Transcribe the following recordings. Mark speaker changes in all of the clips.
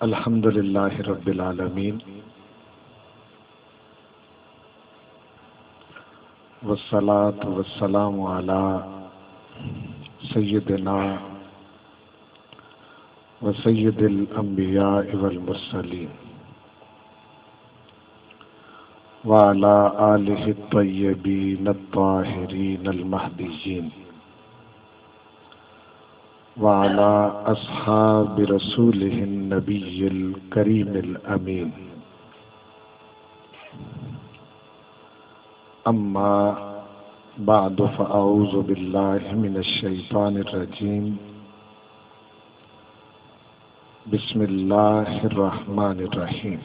Speaker 1: الحمد للہ رب العالمین والصلاة والسلام علی سیدنا وسید الانبیاء والمرسلین وعلی آلہ الطیبین الطاہرین المہدیین وعلى أصحاب رسوله النبي الكريم الأمين أما بعد فأعوذ بالله من الشيطان الرجيم بسم الله الرحمن الرحيم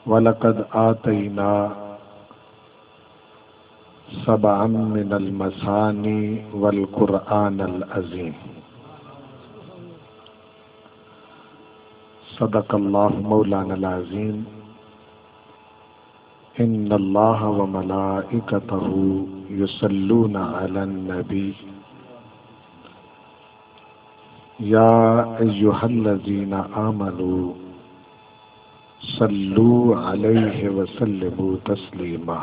Speaker 1: وَلَقَدْ آتَيْنَا سبعا من المثاني والقرآن العظيم صدق الله مولانا العظيم إن الله وملائكته يصلون على النبي يا أيها الذين آمنوا صلوا عليه وسلموا تسليما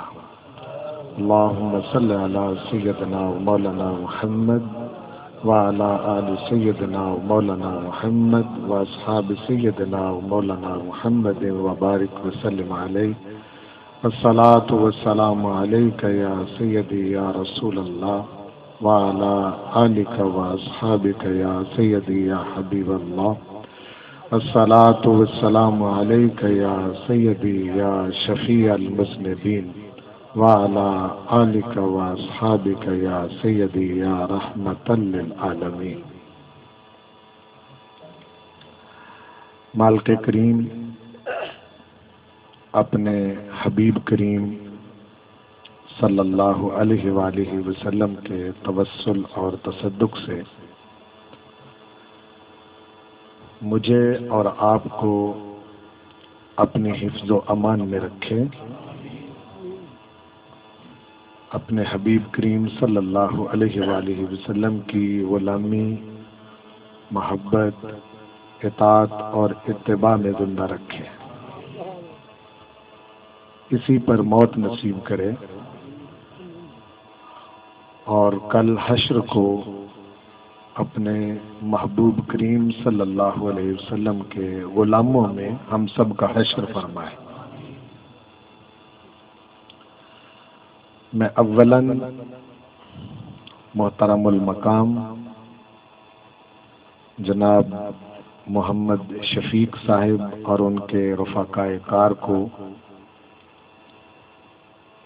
Speaker 1: اللهم صل على سيدنا ومولانا محمد وعلى آل سيدنا ومولانا محمد وأصحاب سيدنا ومولانا محمد وبارك وسلم عليه والصلاة والسلام عليك يا سيدي يا رسول الله وعلى آلك وأصحابك يا سيدي يا حبيب الله الصلاة والسلام عليك يا سيدي يا شفيع المذنبين وعلى آلك وأصحابك يا سيدي يا رحمة للعالمين مالک کریم اپنے حبیب کریم صلی اللہ علیہ وآلہ وسلم کے توسل اور تصدق سے مجھے اور آپ کو اپنی حفظ و امان میں رکھے، اپنے حبیب کریم صلی اللہ علیہ وآلہ وسلم کی غلامی، محبت، اطاعت اور اتباع میں زندہ رکھے، اسی پر موت نصیب کرے، اور کل حشر کو اپنے محبوب کریم صلی اللہ علیہ وسلم کے غلاموں میں ہم سب کا حشر فرمائے۔ میں اولاً محترم المقام جناب محمد شفیق صاحب اور ان کے رفقائے کار کو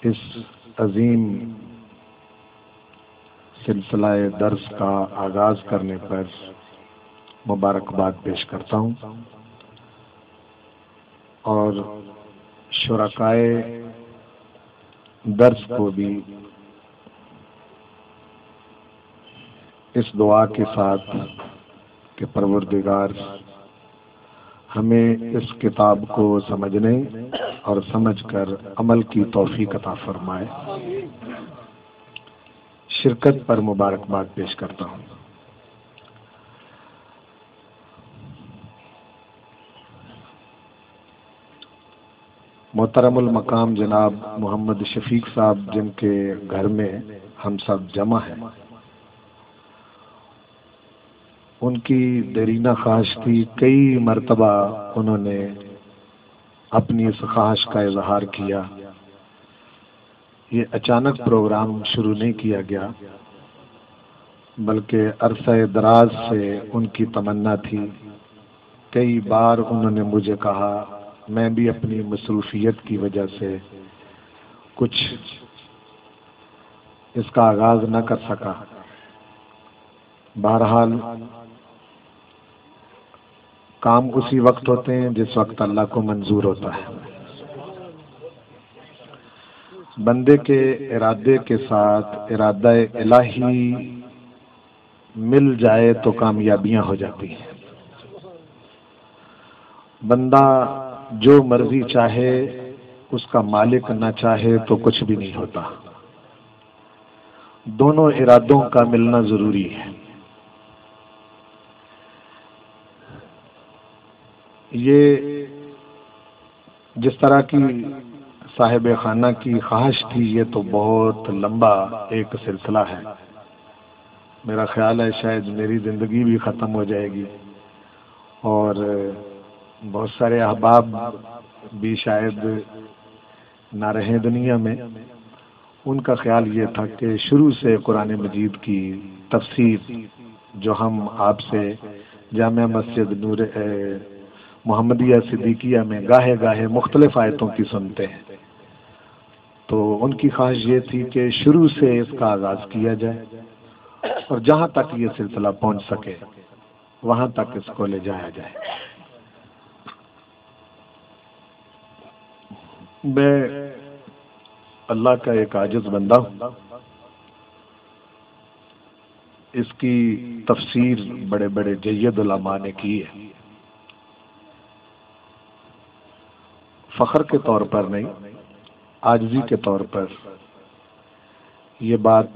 Speaker 1: اس عظیم سلسلہ درس کا آغاز کرنے پر مبارکباد پیش کرتا ہوں، اور شرکائے درس کو بھی اس دعا کے ساتھ کہ پروردگار ہمیں اس کتاب کو سمجھنے اور سمجھ کر عمل کی توفیق عطا فرمائے، شرکت پر مبارکباد پیش کرتا ہوں۔ محترم المقام جناب محمد شفیق صاحب جن کے گھر میں ہم سب جمع ہیں، ان کی دیرینہ خواہش تھی، کئی مرتبہ انہوں نے اپنی اس خواہش کا اظہار کیا۔ یہ اچانک پروگرام شروع نہیں کیا گیا، بلکہ عرصہ دراز سے ان کی تمنا تھی۔ کئی بار انہوں نے مجھے کہا، میں بھی اپنی مصروفیت کی وجہ سے کچھ اس کا آغاز نہ کر سکا۔ بہرحال کام اسی وقت ہوتے ہیں جس وقت اللہ کو منظور ہوتا ہے۔ بندے کے ارادے کے ساتھ ارادہ الہی مل جائے تو کامیابیاں ہو جاتی ہیں۔ بندہ جو مرضی چاہے اس کا مالک نہ چاہے تو کچھ بھی نہیں ہوتا۔ دونوں ارادوں کا ملنا ضروری ہے۔ یہ جس طرح کی صاحب خانہ کی خواہش تھی، یہ تو بہت لمبا ایک سلسلہ ہے۔ میرا خیال ہے شاید میری زندگی بھی ختم ہو جائے گی، اور بہت سارے احباب بھی شاید نہ رہیں دنیا میں۔ ان کا خیال یہ تھا کہ شروع سے قرآن مجید کی تفسیر جو ہم آپ سے جامع مسجد نور محمدیہ صدیقیہ میں گاہے گاہے مختلف آیتوں کی سنتے ہیں، تو ان کی خواہش یہ تھی کہ شروع سے اس کا آغاز کیا جائے اور جہاں تک یہ سلسلہ پہنچ سکے وہاں تک اس کو لے جایا جائے۔ میں اللہ کا ایک عاجز بندہ ہوں۔ اس کی تفسیر بڑے بڑے جید علماء نے کی ہے، فخر کے طور پر نہیں، عاجزی کے طور پر۔ یہ بات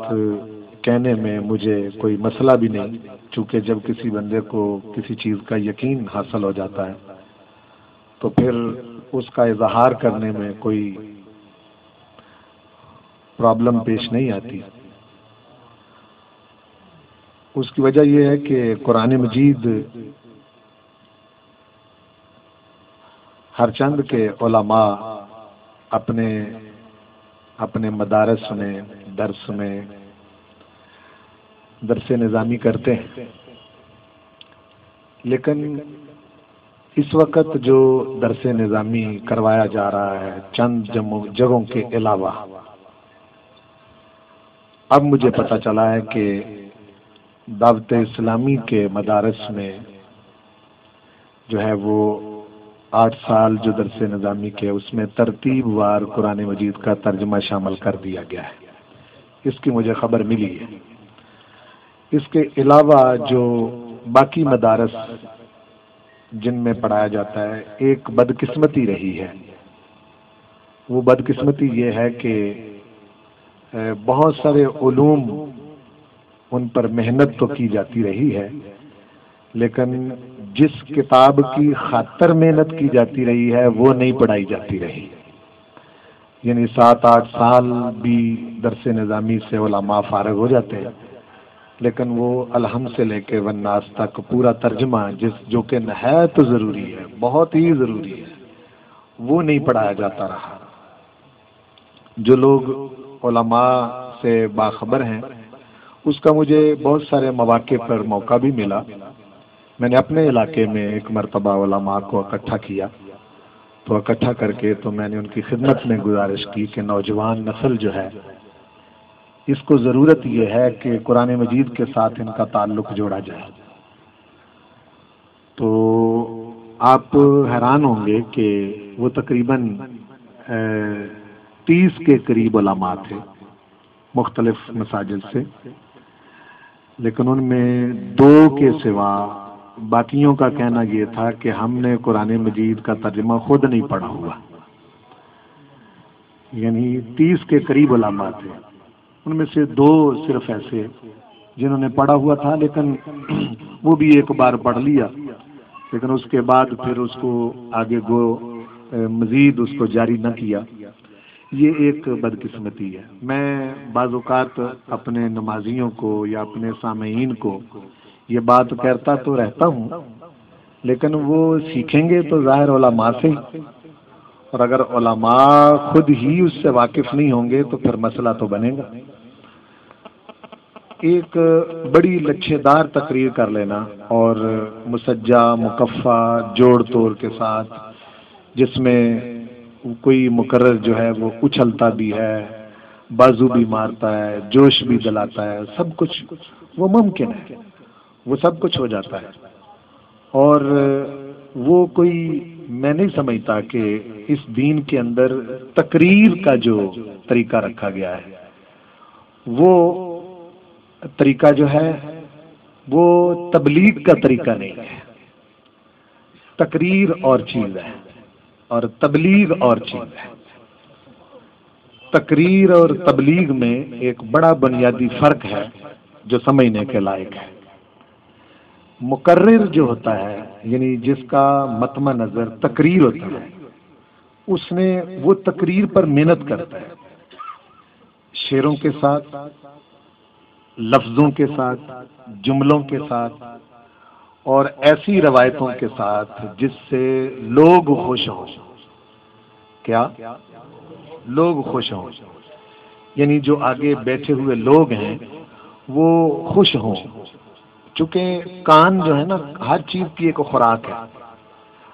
Speaker 1: کہنے میں مجھے کوئی مسئلہ بھی نہیں، چونکہ جب کسی بندے کو کسی چیز کا یقین حاصل ہو جاتا ہے تو پھر اس کا اظہار کرنے میں کوئی پرابلم پیش نہیں آتی۔ اس کی وجہ یہ ہے کہ قرآن مجید ہر چند کے علماء اپنے مدارس میں درس نظامی کرتے ہیں، لیکن اس وقت جو درس نظامی کروایا جا رہا ہے چند جگہوں کے علاوہ، اب مجھے پتہ چلا ہے کہ دعوت اسلامی کے مدارس میں جو ہے وہ 8 سال جو درس نظامی کے اس میں ترتیب وار قرآن مجید کا ترجمہ شامل کر دیا گیا ہے، اس کی مجھے خبر ملی ہے۔ اس کے علاوہ جو باقی مدارس جن میں پڑھایا جاتا ہے، ایک بدقسمتی رہی ہے۔ وہ بدقسمتی یہ ہے کہ بہت سارے علوم ان پر محنت تو کی جاتی رہی ہے، لیکن جس کتاب کی خاطر محنت کی جاتی رہی ہے وہ نہیں پڑھائی جاتی رہی۔ یعنی 7-8 سال بھی درس نظامی سے علماء فارغ ہو جاتے ہیں، لیکن وہ الحمد سے لے کے والناس تک پورا ترجمہ جو کہ نہایت ضروری ہے، بہت ہی ضروری ہے، وہ نہیں پڑھایا جاتا رہا۔ جو لوگ علماء سے باخبر ہیں، اس کا مجھے بہت سارے مواقع پر موقع بھی ملا۔ میں نے اپنے علاقے میں ایک مرتبہ علماء کو اکٹھا کیا، تو اکٹھا کر کے تو میں نے ان کی خدمت میں گزارش کی کہ نوجوان نسل جو ہے اس کو ضرورت یہ ہے کہ قرآن مجید کے ساتھ ان کا تعلق جوڑا جائے۔ تو آپ حیران ہوں گے کہ وہ تقریباً 30 کے قریب علماء تھے مختلف مساجد سے، لیکن ان میں 2 کے سوا باقیوں کا کہنا یہ تھا کہ ہم نے قرآن مجید کا ترجمہ خود نہیں پڑھا ہوا۔ یعنی 30 کے قریب علماء تھے، ان میں سے 2 صرف ایسے جنہوں نے پڑھا ہوا تھا، لیکن وہ بھی ایک بار پڑھ لیا، لیکن اس کے بعد پھر اس کو آگے مزید اس کو جاری نہ کیا۔ یہ ایک بدقسمتی ہے۔ میں بعض اوقات اپنے نمازیوں کو یا اپنے سامعین کو یہ بات کرتا تو رہتا ہوں، لیکن وہ سیکھیں گے تو ظاہر علماء سے ہی، اور اگر علماء خود ہی اس سے واقف نہیں ہوں گے تو پھر مسئلہ تو بنے گا۔ ایک بڑی لچھے دار تقریر کر لینا اور مسجع مکفہ جوڑ توڑ کے ساتھ، جس میں کوئی مقرر جو ہے وہ اچھلتا بھی ہے، بازو بھی مارتا ہے، جوش بھی دلاتا ہے، سب کچھ وہ ممکن ہے، وہ سب کچھ ہو جاتا ہے۔ اور وہ کوئی، میں نہیں سمجھتا کہ اس دین کے اندر تقریر کا جو طریقہ رکھا گیا ہے وہ طریقہ جو ہے وہ تبلیغ کا طریقہ نہیں ہے۔ تقریر اور چیز ہے اور تبلیغ اور چیز ہے۔ تقریر اور تبلیغ میں ایک بڑا بنیادی فرق ہے جو سمجھنے کے لائق ہے۔ مقرر جو ہوتا ہے، یعنی جس کا مطمع نظر تقریر ہوتا ہے، اس نے وہ تقریر پر محنت کرتا ہے، شعروں کے ساتھ، لفظوں کے ساتھ، جملوں کے ساتھ، اور ایسی روایتوں کے ساتھ جس سے لوگ خوش ہوں۔ کیا؟ لوگ خوش ہوں، یعنی جو آگے بیٹھے ہوئے لوگ ہیں وہ خوش ہوں۔ چونکہ کان جو ہے نا، ہر چیز کی ایک خوراک ہے،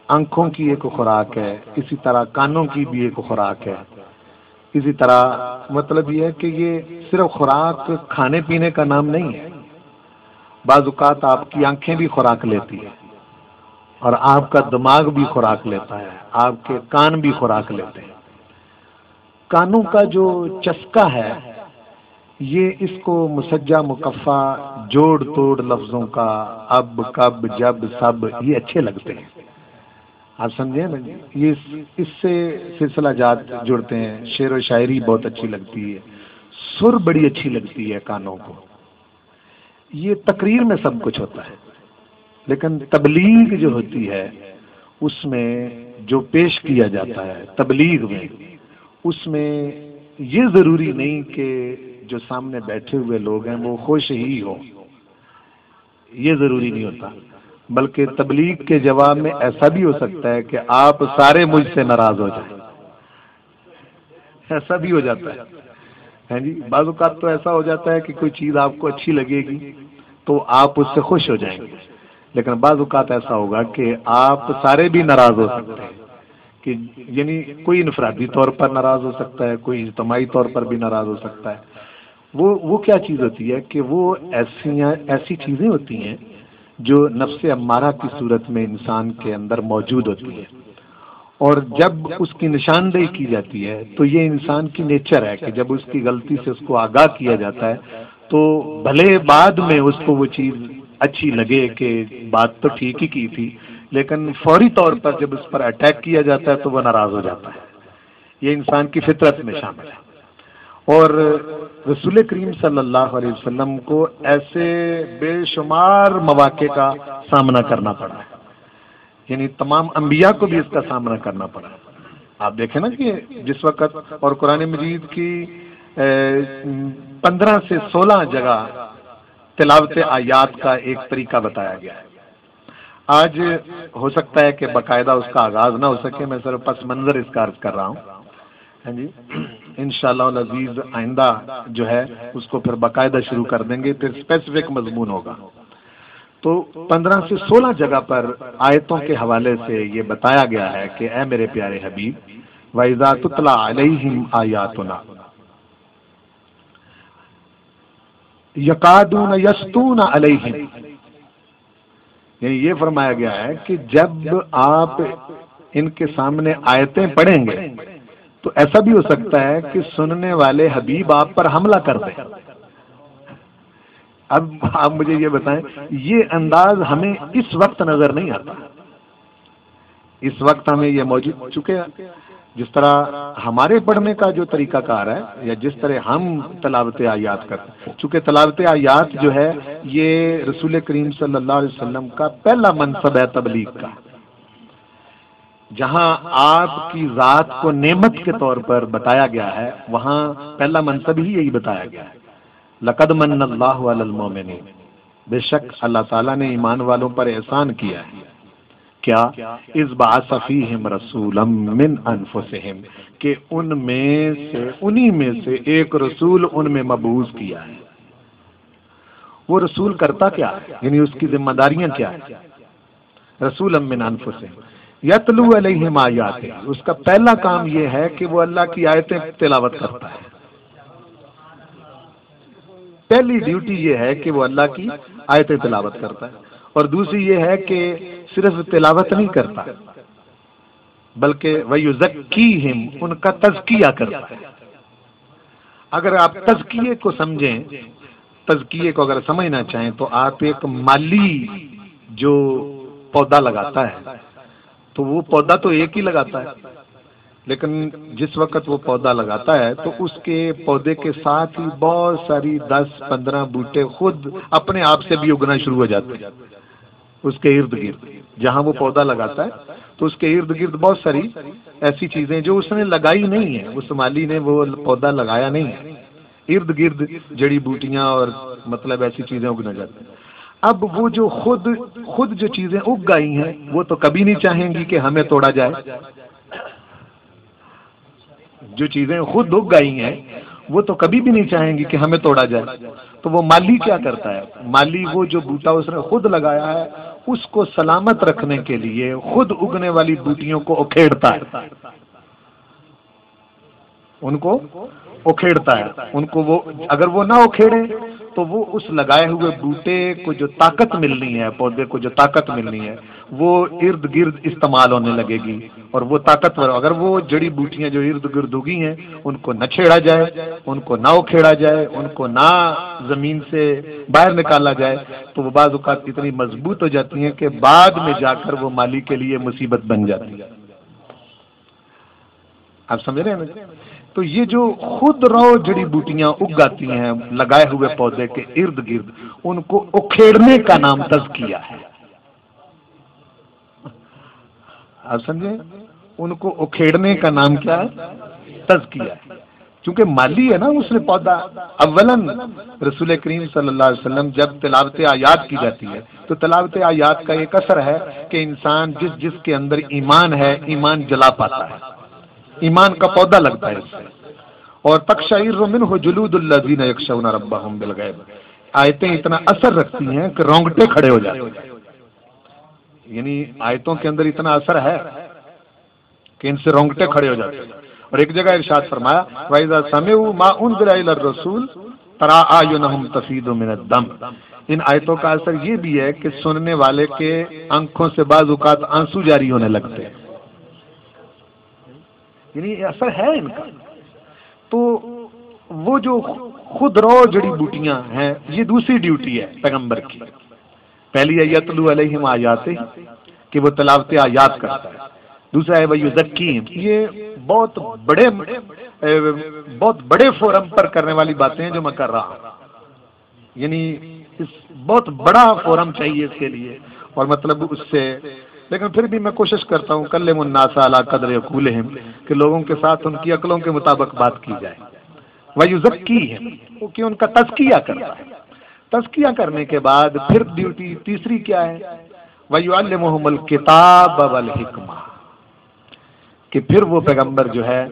Speaker 1: آنکھوں کی ایک خوراک ہے، اسی طرح کانوں کی بھی ایک خوراک ہے۔ اسی طرح مطلب یہ ہے کہ یہ صرف خوراک کھانے پینے کا نام نہیں ہے، بعض اوقات آپ کی آنکھیں بھی خوراک لیتی ہے، اور آپ کا دماغ بھی خوراک لیتا ہے، آپ کے کان بھی خوراک لیتے ہیں۔ کانوں کا جو چسکا ہے، یہ اس کو مسجع مکفہ جوڑ توڑ لفظوں کا اب کب جب سب یہ اچھے لگتے ہیں۔ آپ سمجھے نا، یہ اس سے سلسلہ جات جڑتے ہیں۔ شعر و شاعری بہت اچھی لگتی ہے، سر بڑی اچھی لگتی ہے کانوں کو۔ یہ تقریر میں سب کچھ ہوتا ہے، لیکن تبلیغ جو ہوتی ہے اس میں جو پیش کیا جاتا ہے تبلیغ میں، اس میں یہ ضروری نہیں کہ جو سامنے بیٹھے ہوئے لوگ ہیں وہ خوش ہی ہوں، یہ ضروری نہیں ہوتا، بلکہ تبلیغ کے جواب میں ایسا بھی ہو سکتا ہے کہ آپ سارے مجھ سے ناراض ہو جائیں، ایسا بھی ہو جاتا ہے جی۔ بعض اوقات تو ایسا ہو جاتا ہے کہ کوئی چیز آپ کو اچھی لگے گی تو آپ اس سے خوش ہو جائیں گے، لیکن بعض اوقات ایسا ہوگا کہ آپ سارے بھی ناراض ہو سکتے ہیں، کہ یعنی کوئی انفرادی طور پر ناراض ہو سکتا ہے، کوئی اجتماعی طور پر بھی ناراض ہو سکتا ہے۔ وہ کیا چیز ہوتی ہے کہ وہ ایسی چیزیں ہوتی ہیں جو نفس امارہ کی صورت میں انسان کے اندر موجود ہوتی ہے، اور جب اس کی نشاندہی کی جاتی ہے تو یہ انسان کی نیچر ہے کہ جب اس کی غلطی سے اس کو آگاہ کیا جاتا ہے تو بھلے بعد میں اس کو وہ چیز اچھی لگے کہ بات تو ٹھیک ہی کی تھی، لیکن فوری طور پر جب اس پر اٹیک کیا جاتا ہے تو وہ ناراض ہو جاتا ہے۔ یہ انسان کی فطرت میں شامل ہے، اور رسول کریم صلی اللہ علیہ وسلم کو ایسے بے شمار مواقع کا سامنا کرنا پڑا ہے، یعنی تمام انبیاء کو بھی اس کا سامنا کرنا پڑا ہے۔ آپ دیکھیں نا کہ جس وقت، اور قرآن مجید کی 15 سے 16 جگہ تلاوت آیات کا ایک طریقہ بتایا گیا ہے۔ آج ہو سکتا ہے کہ باقاعدہ اس کا آغاز نہ ہو سکے، میں صرف پس منظر اس کا عرض کر رہا ہوں، ہاں جی۔ انشاءاللہ العزیز آئندہ جو ہے اس کو پھر باقاعدہ شروع کر دیں گے، پھر اسپیسیفک مضمون ہوگا۔ تو 15 سے 16 جگہ پر آیتوں کے حوالے سے یہ بتایا گیا ہے کہ اے میرے پیارے حبیب، وَإِذَا تُتْلَى عَلَيْهِمْ آیاتنا یکادون یسطون علیہم، یعنی یہ فرمایا گیا ہے کہ جب آپ ان کے سامنے آیتیں پڑھیں گے تو ایسا بھی ہو سکتا ہے کہ سننے والے حبیب آپ پر حملہ کر دیں۔ اب آپ مجھے یہ بتائیں، یہ انداز ہمیں اس وقت نظر نہیں آتا، اس وقت ہمیں یہ موجود چکے، جس طرح ہمارے پڑھنے کا جو طریقہ کار ہے یا جس طرح ہم تلاوت آیات کرتے ہیں، چونکہ تلاوت آیات جو ہے یہ رسول کریم صلی اللہ علیہ وسلم کا پہلا منصب ہے تبلیغ کا، جہاں آپ کی ذات کو نعمت کے طور پر بتایا گیا ہے، وہاں پہلا منصب ہی یہی بتایا گیا ہے۔ لقد من اللہ علی المؤمنین، بے شک اللہ تعالیٰ نے ایمان والوں پر احسان کیا ہے، کیا؟ اذ بعث فیہم رسولا من انفسہم، کہ انہی میں سے ایک رسول ان میں مبعوث کیا ہے۔ وہ رسول کرتا کیا ہے، یعنی اس کی ذمہ داریاں کیا ہے؟ رسولا من انفسہم یتلو علیہم آیاتہ، اس کا پہلا کام یہ ہے کہ وہ اللہ کی آیتیں تلاوت کرتا ہے۔ پہلی ڈیوٹی یہ ہے کہ وہ اللہ کی آیتیں تلاوت کرتا ہے، اور دوسری یہ ہے کہ صرف تلاوت نہیں کرتا بلکہ وَيُزَكِّيهِمْ، ان کا تزکیہ کرتا ہے۔ اگر آپ تزکیے کو سمجھیں، تزکیے کو اگر سمجھنا چاہیں تو آپ ایک مالی جو پودا لگاتا ہے تو وہ پودا تو ایک ہی لگاتا ہے، لیکن جس وقت وہ پودا لگاتا ہے تو اس کے پودے کے ساتھ ہی بہت ساری 10-15 بوٹے خود اپنے آپ سے بھی اگنا شروع ہو جاتے ہیں اس کے ارد گرد. جہاں وہ پودا لگاتا ہے تو اس کے ارد گرد بہت ساری ایسی چیزیں جو اس نے لگائی نہیں ہیں، اس مالی نے وہ پودا لگایا نہیں ہے، ارد گرد جڑی بوٹیاں اور مطلب ایسی چیزیں اگنا جاتی ہیں. اب وہ جو خود جو چیزیں اگ گئی ہیں وہ تو کبھی نہیں چاہیں گی کہ ہمیں توڑا جائے. جو چیزیں خود اگ گئی ہیں وہ تو کبھی بھی نہیں چاہیں گی کہ ہمیں توڑا جائے. تو وہ مالی کیا کرتا ہے؟ مالی وہ جو بوٹا اس نے خود لگایا ہے اس کو سلامت رکھنے کے لیے خود اگنے والی بوٹیوں کو اکھیڑتا ہے، ان کو اکھیڑتا ہے. ان کو وہ اگر وہ نہ اکھیڑے تو وہ اس لگائے ہوئے بوٹے کو جو طاقت ملنی ہے، پودے کو جو طاقت ملنی ہے، وہ ارد گرد استعمال ہونے لگے گی. اور وہ طاقتور اگر وہ جڑی بوٹیاں جو ارد گرد اگی ہیں ان کو نہ چھیڑا جائے، ان کو نہ اکھیڑا جائے، ان کو نہ زمین سے باہر نکالا جائے تو وہ بعض اوقات اتنی مضبوط ہو جاتی ہیں کہ بعد میں جا کر وہ مالی کے لیے مصیبت بن جاتی ہے. آپ سمجھ رہے ہیں نا؟ تو یہ جو خود رو جڑی بوٹیاں اگاتی ہیں لگائے ہوئے پودے کے ارد گرد، ان کو اکھیڑنے کا نام تزکیہ ہے. آپ سمجھیں؟ ان کو اکھیڑنے کا نام کیا ہے؟ تزکیہ ہے. چونکہ مالی ہے نا اس نے پودا. اولاً رسول کریم صلی اللہ علیہ وسلم جب تلاوت آیات کی جاتی ہے تو تلاوت آیات کا ایک اثر ہے کہ انسان جس کے اندر ایمان ہے ایمان جلا پاتا ہے، ایمان کا پودا لگتا ہے اس سے. اور تقشعر منہ جلود الذین یخشون ربہم بالغیب، آیتیں اتنا اثر رکھتی ہیں کہ رونگٹے کھڑے ہو جاتے ہیں. یعنی آیتوں کے اندر اتنا اثر ہے کہ ان سے رونگٹے کھڑے ہو جاتے ہیں. اور ایک جگہ ارشاد فرمایا وَإِذَا سَمِعُوا مَا أُنزِلَ إِلَى الرَّسُولِ تَرَىٰ أَعْيُنَهُمْ تَفِيضُ مِنَ الدَّمْعِ. ان آیتوں کا اثر یہ بھی ہے کہ سننے والے کے آنکھوں سے بعض اوقات آنسو جاری ہونے لگتے ہیں. یعنی یہ اثر ہے ان کا. تو وہ جو خود رو جڑی بوٹیاں ہیں یہ دوسری ڈیوٹی ہے پیغمبر کی. پہلی ہے یتلو علیہم آیاتہ کہ وہ تلاوت آیات کرتا ہے. دوسرا ہے ویزکیہم. یہ بہت بڑے فورم پر کرنے والی باتیں ہیں جو میں کر رہا ہوں. یعنی بہت بڑا فورم چاہیے اس کے لیے اور مطلب اس سے، لیکن پھر بھی میں کوشش کرتا ہوں کلم الناس علی قدر عقولہم کہ لوگوں کے ساتھ ان کی عقلوں کے مطابق بات کی جائے. ویزکیہم کہ ان کا تزکیہ کرتا ہے. تزکیہ کرنے کے بعد پھر ڈیوٹی تیسری کیا ہے؟ وَيُعَلِّمُهُمُ الْكِتَابَ وَالْحِکْمَةَ کہ پھر وہ پیغمبر جو ہے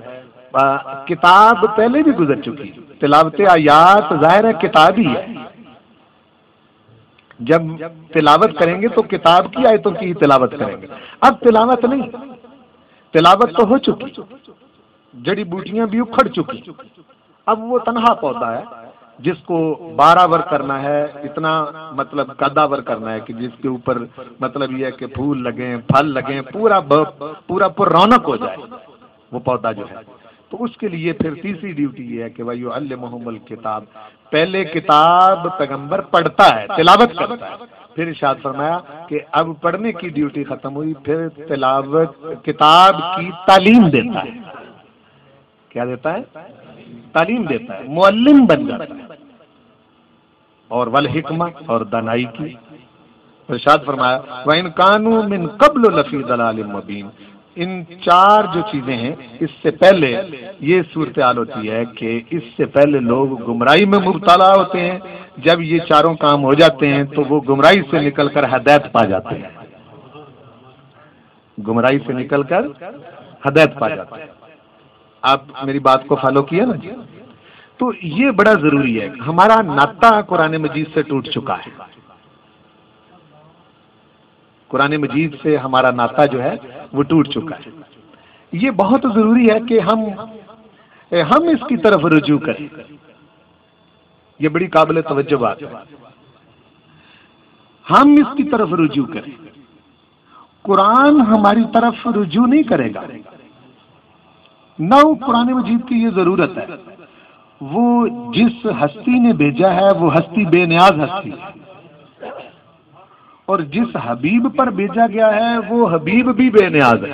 Speaker 1: کتاب پہلے بھی گزر چکی. تلاوت آیات ظاہر ہے کتاب ہی ہے. جب تلاوت کریں گے تو کتاب کی آیتوں کی ہی تلاوت کریں گے. اب تلاوت نہیں، تلاوت تو ہو چکی، جڑی بوٹیاں بھی اکھڑ چکی. اب وہ تنہا پودا ہے جس کو بارآور کرنا ہے، اتنا مطلب قداور کرنا ہے کہ جس کے اوپر مطلب یہ ہے کہ پھول لگیں، پھل لگیں، پورا پر رونق ہو جائے وہ پودا جو ہے. تو اس کے لیے پھر تیسری ڈیوٹی یہ ہے کہ وَيُعَلِّمُهُمُ الْكِتَابَ. پہلے کتاب پیغمبر پڑھتا ہے، تلاوت کرتا ہے. پھر ارشاد فرمایا کہ اب پڑھنے کی ڈیوٹی ختم ہوئی، پھر تلاوت کتاب کی تعلیم دیتا ہے. کیا دیتا ہے؟ تعلیم دیتا ہے، معلم بن جاتا ہے. اور والحکمہ اور دانائی کی. ارشاد فرمایا وَإِن كَانُوا مِن قَبْلُ لَفِي ضَلَالٍ مُبِينٍ. ان چار جو چیزیں ہیں اس سے پہلے یہ صورتحال ہوتی ہے کہ اس سے پہلے لوگ گمراہی میں مبتلا ہوتے ہیں. جب یہ چاروں کام ہو جاتے ہیں تو وہ گمراہی سے نکل کر ہدایت پا جاتے ہیں. گمراہی سے نکل کر ہدایت پا جاتے ہیں. آپ میری بات کو فالو کیا نا؟ تو یہ بڑا ضروری ہے. ہمارا ناطہ قرآن مجید سے ٹوٹ چکا ہے. قرآن مجید سے ہمارا ناطہ جو ہے وہ ٹوٹ چکا ہے. یہ بہت ضروری ہے کہ ہم اس کی طرف رجوع کریں. یہ بڑی قابل توجہ بات ہے. ہم اس کی طرف رجوع کریں. قرآن ہماری طرف رجوع نہیں کرے گا. نہ قرآن مجید کی یہ ضرورت ہے. وہ جس ہستی نے بھیجا ہے وہ ہستی بے نیاز ہستی ہے، اور جس حبیب پر بھیجا گیا ہے وہ حبیب بھی بے نیاز ہے.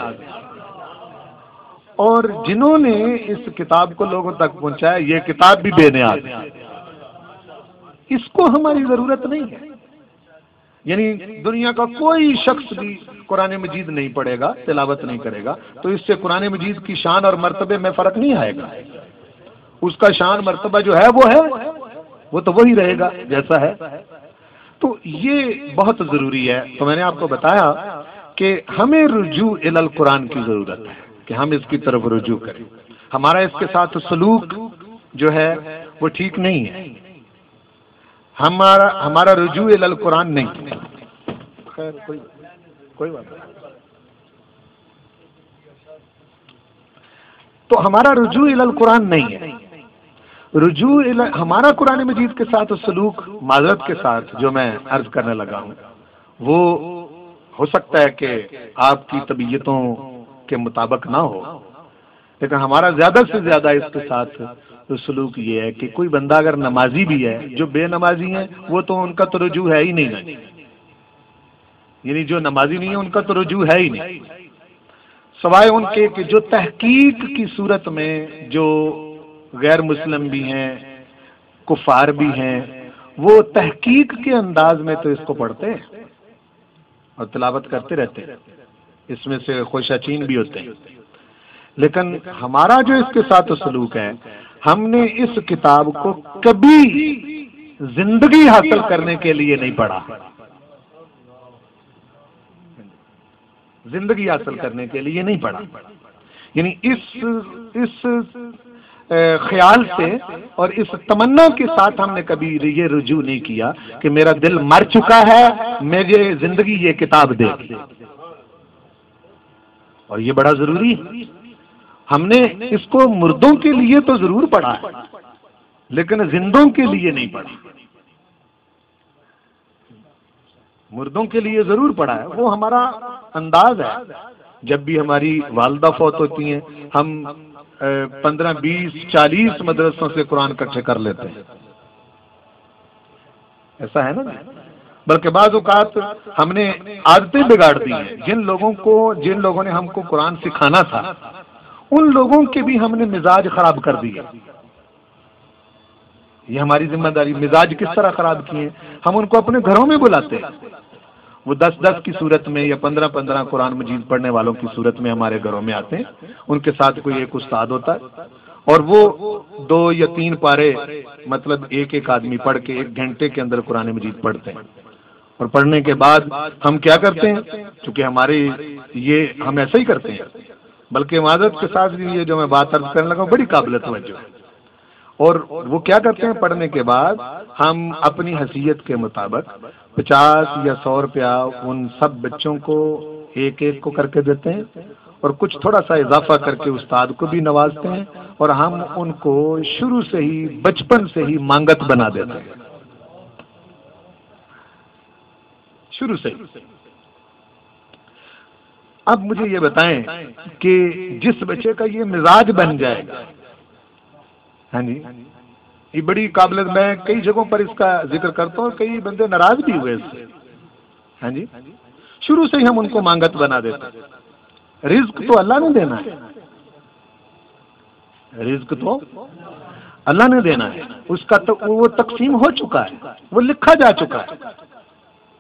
Speaker 1: اور جنہوں نے اس کتاب کو لوگوں تک پہنچایا یہ کتاب بھی بے نیاز ہے، اس کو ہماری ضرورت نہیں ہے۔ یعنی دنیا کا کوئی شخص بھی قرآن مجید نہیں پڑھے گا، تلاوت نہیں کرے گا، تو اس سے قرآن مجید کی شان اور مرتبے میں فرق نہیں آئے گا۔ اس کا شان مرتبہ جو ہے وہ تو وہی رہے گا جیسا ہے۔ تو یہ بہت ضروری ہے۔ تو میں نے آپ کو بتایا کہ ہمیں رجوع الی القرآن کی ضرورت ہے کہ ہم اس کی طرف رجوع کریں۔ ہمارا اس کے ساتھ سلوک جو ہے وہ ٹھیک نہیں ہے، ہمارا رجوع الی القرآن نہیں۔ خیر کوئی بات نہیں۔ تو ہمارا رجوع الی القرآن نہیں ہے، رجوع ہمارا قرآن مجید کے ساتھ سلوک معذرت کے ساتھ جو میں عرض کرنے لگا ہوں وہ ہو سکتا ہے کہ آپ کی طبیعتوں کے مطابق نہ ہو، لیکن ہمارا زیادہ سے زیادہ اس کے ساتھ سلوک یہ ہے کہ کوئی بندہ اگر نمازی بھی ہے، جو بے نمازی ہیں وہ تو ان کا تو رجوع ہے ہی نہیں، یعنی جو نمازی نہیں ہے ان کا تو رجوع ہے ہی نہیں، سوائے ان کے کہ جو تحقیق کی صورت میں جو غیر مسلم بھی ہیں، کفار بھی ہیں، وہ تحقیق کے انداز میں تو اس کو پڑھتے ہیں اور تلاوت کرتے رہتے ہیں، اس میں سے خوشاچین بھی ہوتے ہیں۔ لیکن ہمارا جو اس کے ساتھ سلوک ہے، ہم نے اس کتاب کو کبھی زندگی حاصل کرنے کے لیے نہیں پڑھا، زندگی حاصل کرنے کے لیے نہیں پڑھا، یعنی اس خیال سے اور اس تمنا کے ساتھ ہم نے کبھی یہ رجوع نہیں کیا کہ میرا دل مر چکا ہے، مجھے زندگی یہ کتاب دے گی۔ اور یہ بڑا ضروری ہے، ہم نے اس کو مردوں کے لیے تو ضرور پڑھا ہے لیکن زندوں کے لیے نہیں پڑھا۔ مردوں کے لیے ضرور پڑھا ہے، وہ ہمارا انداز ہے۔ جب بھی ہماری والدہ فوت ہوتی ہیں ہم 15 20 40 مدرسوں سے قرآن اکٹھے کر لیتے ہیں، ایسا ہے نا۔ بلکہ بعض اوقات ہم نے عادتیں بگاڑ دی ہیں، جن لوگوں نے ہم کو قرآن سکھانا تھا ان لوگوں کے بھی ہم نے مزاج خراب کر دیے۔ یہ ہماری ذمہ داری۔ مزاج کس طرح خراب کیے؟ ہم ان کو اپنے گھروں میں بلاتے ہیں، وہ 10 کی صورت میں یا 15 قرآن مجید پڑھنے والوں کی صورت میں ہمارے گھروں میں آتے ہیں، ان کے ساتھ کوئی ایک استاد ہوتا ہے اور وہ 2 یا 3 پارے مطلب ایک آدمی پڑھ کے 1 گھنٹے کے اندر قرآن مجید پڑھتے ہیں۔ اور پڑھنے کے بعد ہم کیا کرتے ہیں، چونکہ ہم ایسا ہی کرتے ہیں، بلکہ معذرت کے ساتھ بھی یہ جو میں بات عرض کرنے لگا بڑی قابل توجہ ہے۔ اور وہ کیا کرتے ہیں، پڑھنے کے بعد ہم اپنی حیثیت کے مطابق 50 یا 100 روپیہ ان سب بچوں کو ایک کو کر کے دیتے ہیں اور کچھ تھوڑا سا اضافہ کر کے استاد کو بھی نوازتے ہیں، اور ہم ان کو شروع سے ہی بچپن سے ہی مانگت بنا دیتے ہیں، شروع سے۔ اب مجھے یہ بتائیں کہ جس بچے کا یہ مزاج بن جائے گا، ہاں جی، یہ بڑی قابل، میں کئی جگہوں پر اس کا ذکر کرتا ہوں، کئی بندے ناراض بھی ہوئے اس سے، ہاں جی، شروع سے ہی ہم ان کو مانگت بنا دیتے ہیں۔ رزق تو اللہ نے دینا ہے، رزق تو اللہ نے دینا ہے، اس کا تو وہ تقسیم ہو چکا ہے، وہ لکھا جا چکا ہے۔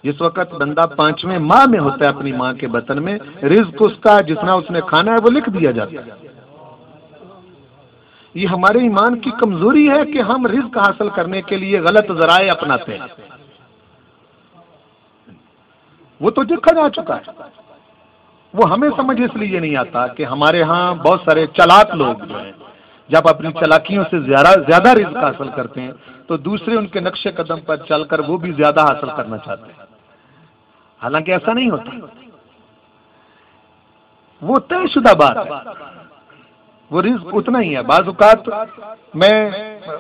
Speaker 1: جس وقت بندہ 5ویں ماہ میں ہوتا ہے اپنی ماں کے بطن میں، رزق اس کا جتنا اس نے کھانا ہے وہ لکھ دیا جاتا ہے۔ یہ ہمارے ایمان کی کمزوری ہے کہ ہم رزق حاصل کرنے کے لیے غلط ذرائع اپناتے ہیں، وہ تو لکھا جا چکا ہے۔ وہ ہمیں سمجھ اس لیے نہیں آتا کہ ہمارے ہاں بہت سارے چلاک لوگ جو ہیں جب اپنی چلاکیوں سے زیادہ رزق حاصل کرتے ہیں تو دوسرے ان کے نقش قدم پر چل کر وہ بھی زیادہ حاصل کرنا چاہتے ہیں، حالانکہ ایسا نہیں ہوتا، وہ طے شدہ بات ہے، وہ رزق اتنا ہی ہے۔ بعض اوقات میں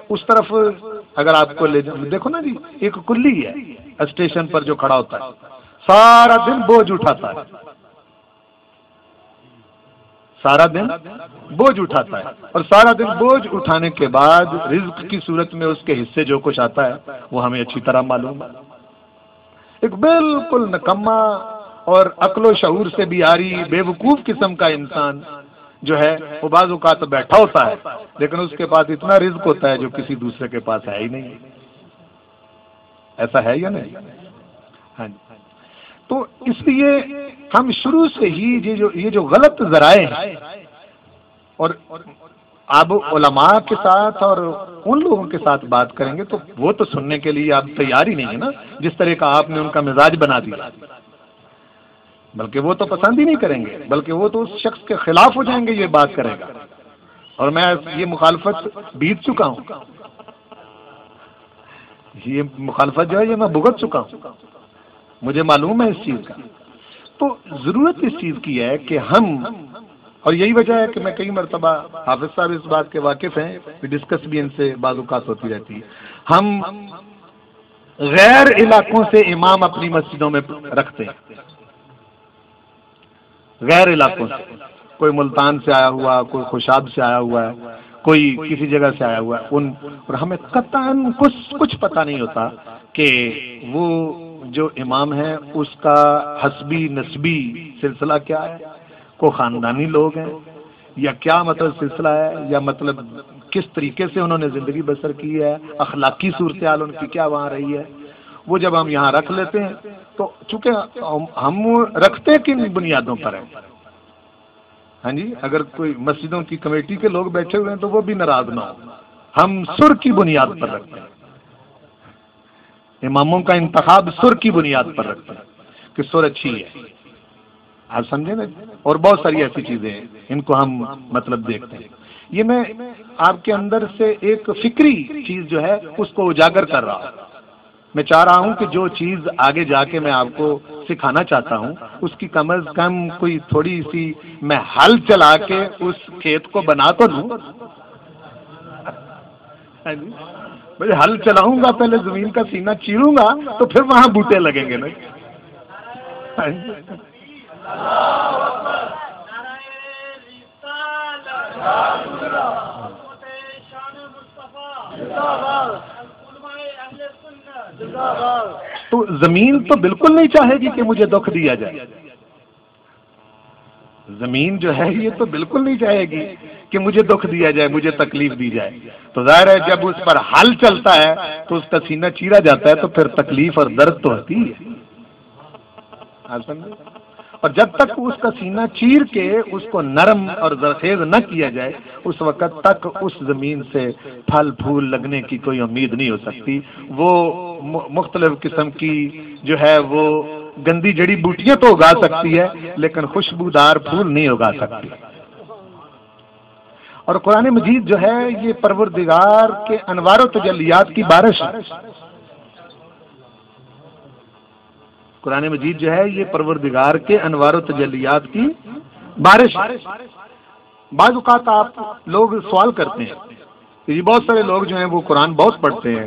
Speaker 1: اس طرف اگر آپ کو لے جاؤں، دیکھو نا جی، ایک کلی ہے اسٹیشن پر جو کھڑا ہوتا ہے، سارا دن بوجھ اٹھاتا ہے، سارا دن بوجھ اٹھاتا ہے، اور سارا دن بوجھ اٹھانے کے بعد رزق کی صورت میں اس کے حصے جو کچھ آتا ہے وہ ہمیں اچھی طرح معلوم ہے۔ ایک بالکل نکما اور عقل و شعور سے بھی آری بے وقوف قسم کا انسان جو ہے وہ بعض اوقات بیٹھا ہوتا ہے لیکن اس کے پاس اتنا رزق ہوتا ہے جو کسی دوسرے کے پاس ہے ہی نہیں. ایسا ہے یا نہیں؟ ہاں جی. تو اس لیے ہم شروع سے ہی یہ جو غلط ذرائع ہیں، اور اب علماء کے ساتھ اور ان لوگوں کے ساتھ بات کریں گے تو وہ تو سننے کے لیے آپ تیار ہی نہیں ہے نا، جس طرح کا آپ نے ان کا مزاج بنا دیا. بلکہ وہ تو پسند ہی نہیں کریں گے، بلکہ وہ تو اس شخص کے خلاف ہو جائیں گے یہ بات کرے گا. اور میں یہ مخالفت بیت چکا ہوں، یہ مخالفت جو ہے یہ میں بھگت چکا ہوں، مجھے معلوم ہے اس چیز کا. تو ضرورت اس چیز کی ہے کہ ہم، اور یہی وجہ ہے کہ میں کئی مرتبہ، حافظ صاحب اس بات کے واقف ہیں، ڈسکس بھی ان سے بعض اوقات ہوتی رہتی ہے، ہم غیر علاقوں سے امام اپنی مسجدوں میں رکھتے ہیں. غیر علاقوں سے، کوئی ملتان سے آیا ہوا، کوئی خوشاب سے آیا ہوا ہے، کوئی کسی جگہ سے آیا ہوا ہے، اور ہمیں قطعاً کچھ پتہ نہیں ہوتا کہ وہ جو امام ہے اس کا حسبی نسبی سلسلہ کیا ہے، کو خاندانی لوگ ہیں یا کیا مطلب سلسلہ ہے، یا مطلب کس طریقے سے انہوں نے زندگی بسر کی ہے، اخلاقی صورتحال ان کی کیا وہاں رہی ہے. وہ جب ہم یہاں رکھ لیتے ہیں تو چونکہ ہم رکھتے کن بنیادوں پر ہیں. ہاں جی، اگر کوئی مسجدوں کی کمیٹی کے لوگ بیٹھے ہوئے ہیں تو وہ بھی ناراض نہ ہو، ہم سر کی بنیاد پر رکھتے ہیں. اماموں کا انتخاب سر کی بنیاد پر رکھتے ہیں کہ سر اچھی ہے. آپ سمجھیں نا؟ اور بہت ساری ایسی چیزیں ہیں ان کو ہم مطلب دیکھتے ہیں. یہ میں آپ کے اندر سے ایک فکری چیز جو ہے اس کو اجاگر کر رہا ہوں. میں چاہ رہا ہوں کہ جو چیز آگے جا کے میں آپ کو سکھانا چاہتا ہوں اس کی کم از کم کوئی تھوڑی سی میں ہل چلا کے اس کھیت کو بنا تو دوں. میں ہل چلاؤں گا، پہلے زمین کا سینہ چیروں گا تو پھر وہاں بوٹے لگیں گے نا. تو زمین تو بالکل نہیں چاہے گی کہ مجھے دکھ دیا جائے. زمین جو ہے یہ تو بالکل نہیں چاہے گی کہ مجھے دکھ دیا جائے، مجھے تکلیف دی جائے. تو ظاہر ہے جب اس پر حل چلتا ہے تو اس کا سینہ چیرا جاتا ہے تو پھر تکلیف اور درد تو ہوتی ہے. اور جب تک اس کا سینہ چیر کے اس کو نرم اور زرخیز نہ کیا جائے اس وقت تک اس زمین سے پھل پھول لگنے کی کوئی امید نہیں ہو سکتی. وہ مختلف قسم کی جو ہے وہ گندی جڑی بوٹیاں تو اگا سکتی ہے لیکن خوشبودار پھول نہیں اگا سکتی. اور قرآن مجید جو ہے یہ پروردگار کے انوار و تجلیات کی بارش ہے. قرآن مجید جو ہے یہ پروردگار کے انوار و تجلیات کی بارش ہے. بعض اوقات آپ لوگ سوال کرتے ہیں کہ یہ بہت سارے لوگ جو ہیں وہ قرآن بہت پڑھتے ہیں،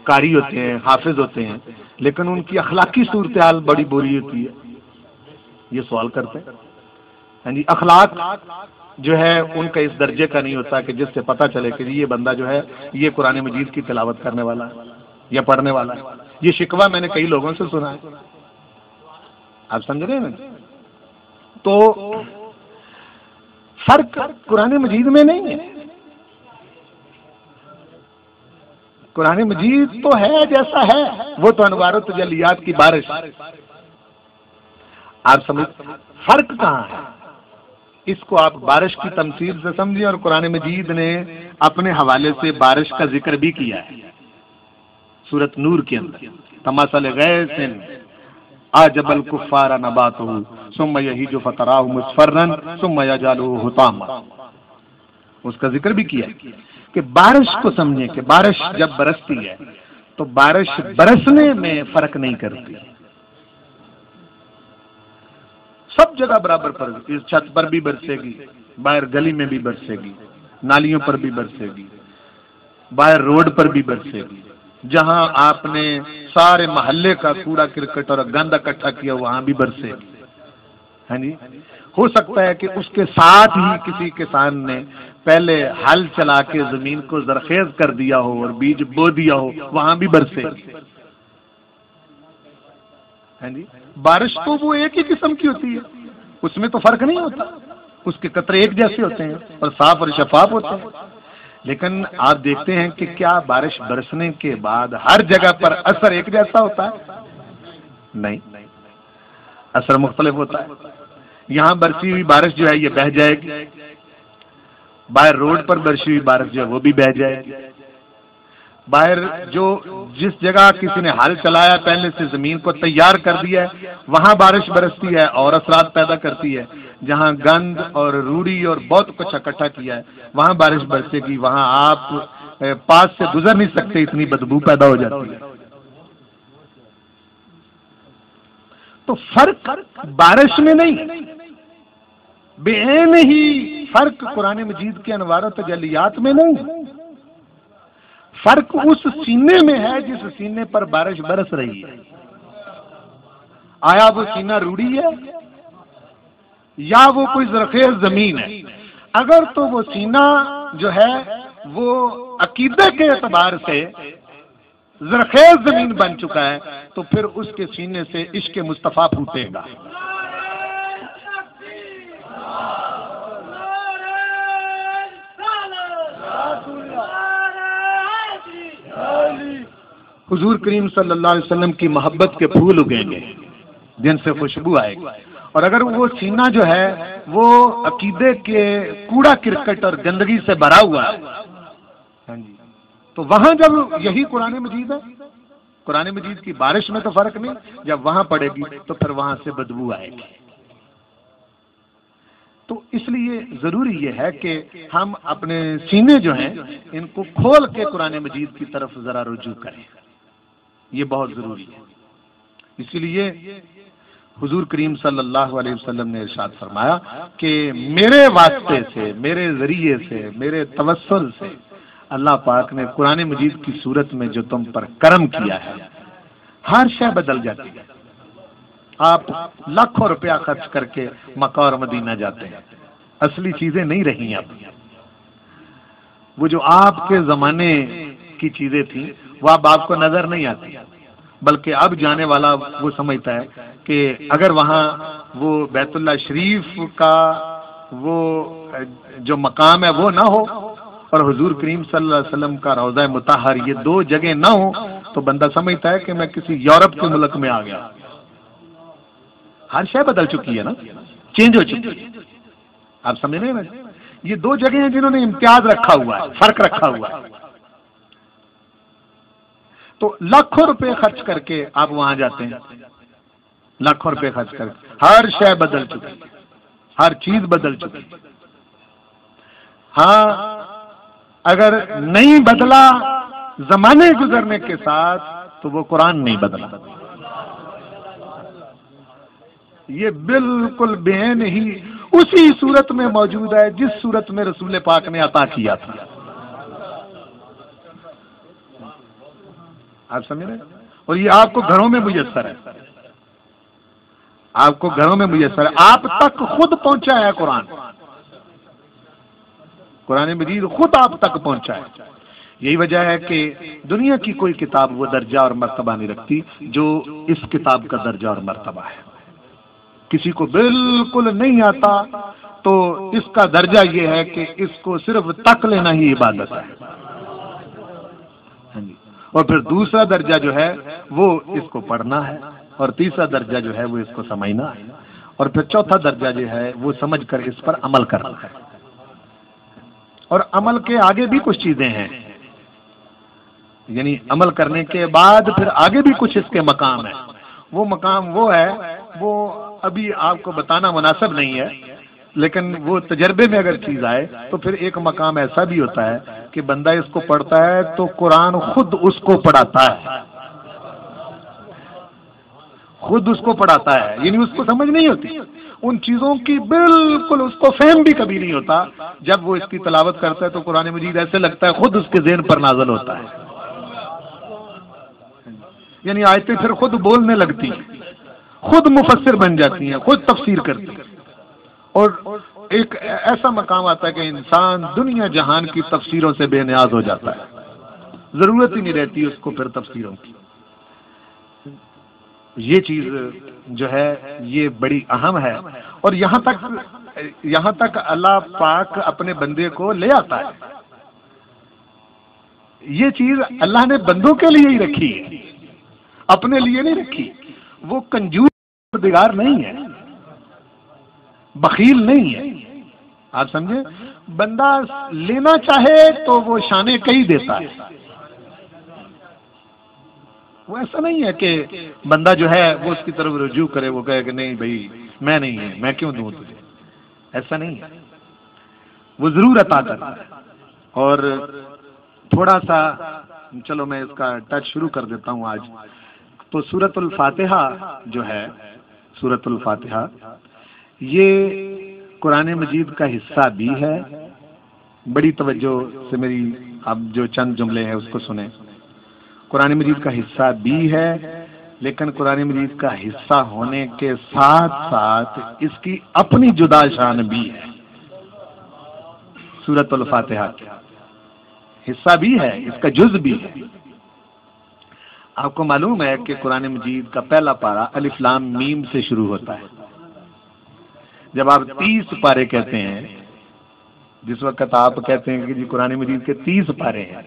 Speaker 1: قاری ہوتے ہیں، حافظ ہوتے ہیں، لیکن ان کی اخلاقی صورتحال بڑی بری ہوتی ہے. یہ سوال کرتے ہیں. ہاں جی، اخلاق جو ہے ان کا اس درجے کا نہیں ہوتا کہ جس سے پتہ چلے کہ یہ بندہ جو ہے یہ قرآن مجید کی تلاوت کرنے والا ہے یا پڑھنے والا ہے. یہ شکوہ میں نے کئی لوگوں سے سنا ہے. آپ سمجھ رہے ہیں نا؟ تو فرق قرآن مجید میں نہیں ہے. قرآن مجید تو ہے جیسا ہے، وہ تو انوار و تجلیات کی بارش. آپ سمجھ فرق کہاں ہے؟ اس کو آپ بارش کی تمثیل سے سمجھیں. اور قرآن مجید نے اپنے حوالے سے بارش کا ذکر بھی کیا ہے سورۃ نور کے اندر. تماثل غیث اعجب الکفار نباتہ ثم یہیج فتراہ مصفرا ثم یجعلہ حطاما. اس کا ذکر بھی کیا ہے کہ بارش کو سمجھیں کہ بارش جب برستی ہے تو بارش برسنے میں فرق نہیں کرتی، سب جگہ برابر پر، اس چھت پر بھی برسے گی، باہر گلی میں بھی برسے گی، نالیوں پر بھی برسے گی، باہر روڈ پر بھی برسے گی. جہاں آپ نے سارے محلے کا کوڑا کرکٹ اور گند اکٹھا کیا وہاں بھی برسے گی. ہاں جی، ہو سکتا ہے کہ اس کے ساتھ ہی کسی کسان نے پہلے ہل چلا کے زمین کو زرخیز کر دیا ہو اور بیج بو دیا ہو، وہاں بھی برسے گی. ہاں جی، بارش تو وہ ایک ہی قسم کی ہوتی ہے، اس میں تو فرق نہیں ہوتا. اس کے قطرے ایک جیسے ہوتے ہیں اور صاف اور شفاف ہوتے ہیں، لیکن آپ دیکھتے ہیں کہ کیا بارش برسنے کے بعد ہر جگہ پر اثر ایک جیسا ہوتا ہے؟ نہیں، اثر مختلف ہوتا ہے۔ یہاں برسی ہوئی بارش جو ہے یہ بہہ جائے گی، باہر روڈ پر برسی ہوئی بارش جو ہے وہ بھی بہہ جائے گی، باہر جو جس جگہ کسی نے ہل چلایا پہلے سے زمین کو تیار کر دیا ہے وہاں بارش برستی ہے اور اثرات پیدا کرتی ہے، جہاں گند اور روڑی اور بہت کچھ اکٹھا کیا ہے وہاں بارش برسے گی، وہاں آپ پاس سے گزر نہیں سکتے، اتنی بدبو پیدا ہو جاتی ہے۔ تو فرق بارش میں نہیں، بعین ہی فرق قرآن مجید کے انوار و تجلیات میں نہیں، فرق اس سینے میں ہے جس سینے پر بارش برس رہی ہے۔ آیا وہ سینہ روڑی ہے یا وہ کوئی زرخیز زمین ہے؟ اگر تو وہ سینہ جو ہے وہ عقیدے کے اعتبار سے زرخیز زمین بن چکا ہے تو پھر اس کے سینے سے عشق مصطفیٰ پھوٹے گا۔ حضور کریم صلی اللہ علیہ وسلم کی محبت کے پھول اگیں گے جن سے خوشبو آئے گی، اور اگر وہ سینہ جو ہے وہ عقیدے کے کوڑا کرکٹ اور گندگی سے بھرا ہوا ہے تو وہاں جب یہی قرآن مجید ہے، قرآن مجید کی بارش میں تو فرق نہیں، جب وہاں پڑے گی تو پھر وہاں سے بدبو آئے گی۔ تو اس لیے ضروری یہ ہے کہ ہم اپنے سینے جو ہیں ان کو کھول کے قرآن مجید کی طرف ذرا رجوع کریں، یہ بہت ضروری ہے۔ اسی لیے حضور کریم صلی اللہ علیہ وسلم نے ارشاد فرمایا کہ میرے واسطے سے، میرے ذریعے سے، میرے توسل سے اللہ پاک نے قرآن مجید کی صورت میں جو تم پر کرم کیا ہے ہر شے بدل جاتی ہے۔ آپ لاکھوں روپیہ خرچ کر کے مکہ اور مدینہ جاتے ہیں، اصلی چیزیں نہیں رہی اب، وہ جو آپ کے زمانے کی چیزیں تھیں وہ اب آپ کو نظر نہیں آتی، بلکہ اب جانے والا وہ سمجھتا ہے کہ اگر وہاں وہ بیت اللہ شریف کا وہ جو مقام ہے وہ نہ ہو اور حضور کریم صلی اللہ علیہ وسلم کا روضہ مطہر یہ دو جگہ نہ ہو تو بندہ سمجھتا ہے کہ میں کسی یورپ کے ملک میں آ گیا۔ ہر شے بدل چکی ہے نا، چینج ہو چکی ہے، آپ سمجھ رہے ہیں نا؟ یہ دو جگہیں ہیں جنہوں نے امتیاز رکھا ہوا ہے، فرق رکھا ہوا ہے، تو لاکھوں روپے خرچ کر کے آپ وہاں جاتے ہیں، لاکھوں روپے خرچ کر کے ہر شے بدل چکی، ہر چیز بدل چکی۔ ہاں اگر نہیں بدلا زمانے گزرنے کے ساتھ تو وہ قرآن نہیں بدلا، یہ بالکل بعین ہی اسی صورت میں موجود ہے جس صورت میں رسول پاک نے عطا کیا تھا۔ آپ سمجھ رہے ہیں؟ اور یہ آپ کو گھروں میں میسر ہے، آپ کو گھروں میں میسر ہے، آپ تک خود پہنچا ہے قرآن، قرآن مجید خود آپ تک پہنچا ہے۔ یہی وجہ ہے کہ دنیا کی کوئی کتاب وہ درجہ اور مرتبہ نہیں رکھتی جو اس کتاب کا درجہ اور مرتبہ ہے۔ کسی کو بالکل نہیں آتا تو اس کا درجہ یہ ہے کہ اس کو صرف تک لینا ہی عبادت ہے، اور پھر دوسرا درجہ جو ہے وہ اس کو پڑھنا ہے، اور تیسرا درجہ جو ہے وہ اس کو سمجھنا ہے، اور پھر چوتھا درجہ جو ہے وہ سمجھ کر اس پر عمل کرنا ہے۔ اور عمل کے آگے بھی کچھ چیزیں ہیں، یعنی عمل کرنے کے بعد پھر آگے بھی کچھ اس کے مقام ہیں، وہ مقام وہ ہے وہ ابھی آپ کو بتانا مناسب نہیں ہے، لیکن وہ تجربے میں اگر چیز آئے تو پھر ایک مقام ایسا بھی ہوتا ہے کہ بندہ اس کو پڑھتا ہے تو قرآن خود اس کو پڑھاتا ہے، خود اس کو پڑھاتا ہے، یعنی اس کو سمجھ نہیں ہوتی ان چیزوں کی، بالکل اس کو فہم بھی کبھی نہیں ہوتا، جب وہ اس کی تلاوت کرتا ہے تو قرآن مجید ایسے لگتا ہے خود اس کے ذہن پر نازل ہوتا ہے، یعنی آیتیں پھر خود بولنے لگتی ہیں، خود مفسر بن جاتی ہیں، خود تفسیر کرتی ہیں، اور ایک ایسا مقام آتا ہے کہ انسان دنیا جہان کی تفسیروں سے بے نیاز ہو جاتا ہے، ضرورت ہی نہیں رہتی اس کو پھر تفسیروں کی۔ یہ چیز جو ہے یہ بڑی اہم ہے، اور یہاں تک یہاں تک اللہ پاک اپنے بندے کو لے آتا ہے. یہ چیز اللہ نے بندوں کے لیے ہی رکھی ہے، اپنے لیے نہیں رکھی. وہ کنجوس پروردگار نہیں ہے، بخیل نہیں ہے. آپ سمجھے؟ بندہ لینا چاہے تو وہ شانے کئی دیتا ہے. وہ ایسا نہیں ہے کہ بندہ جو ہے وہ اس کی طرف رجوع کرے، وہ کہے کہ نہیں بھائی میں نہیں ہے، میں کیوں دوں تجھے. ایسا نہیں ہے، وہ ضرور عطا کرتا ہے. اور تھوڑا سا چلو میں اس کا ٹچ شروع کر دیتا ہوں آج. تو سورۃ الفاتحہ جو ہے، سورۃ الفاتحہ یہ قرآن مجید کا حصہ بھی ہے. بڑی توجہ سے میری اب جو چند جملے ہیں اس کو سنیں. قرآن مجید کا حصہ بھی ہے، لیکن قرآن مجید کا حصہ ہونے کے ساتھ ساتھ اس کی اپنی جدا شان بھی ہے. سورۃ الفاتحہ کا حصہ بھی ہے، اس کا جز بھی ہے. آپ کو معلوم ہے کہ قرآن مجید کا پہلا پارہ الف لام میم سے شروع ہوتا ہے. جب آپ 30 پارے کہتے ہیں، جس وقت آپ کہتے ہیں کہ جی قرآن مجید کے 30 پارے ہیں،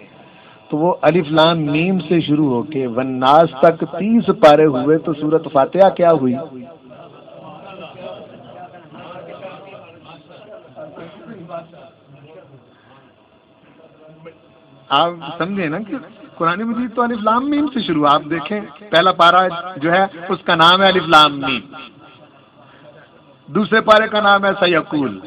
Speaker 1: تو وہ الف لام میم سے شروع ہو کے والناس تک 30 پارے ہوئے. تو سورۃ فاتحہ کیا ہوئی؟ آپ سمجھے نا کہ قرآن مجید تو الف لام میم سے شروع. آپ دیکھیں پہلا پارہ جو ہے اس کا نام ہے الف لام میم، دوسرے پارے کا نام ہے سیقول،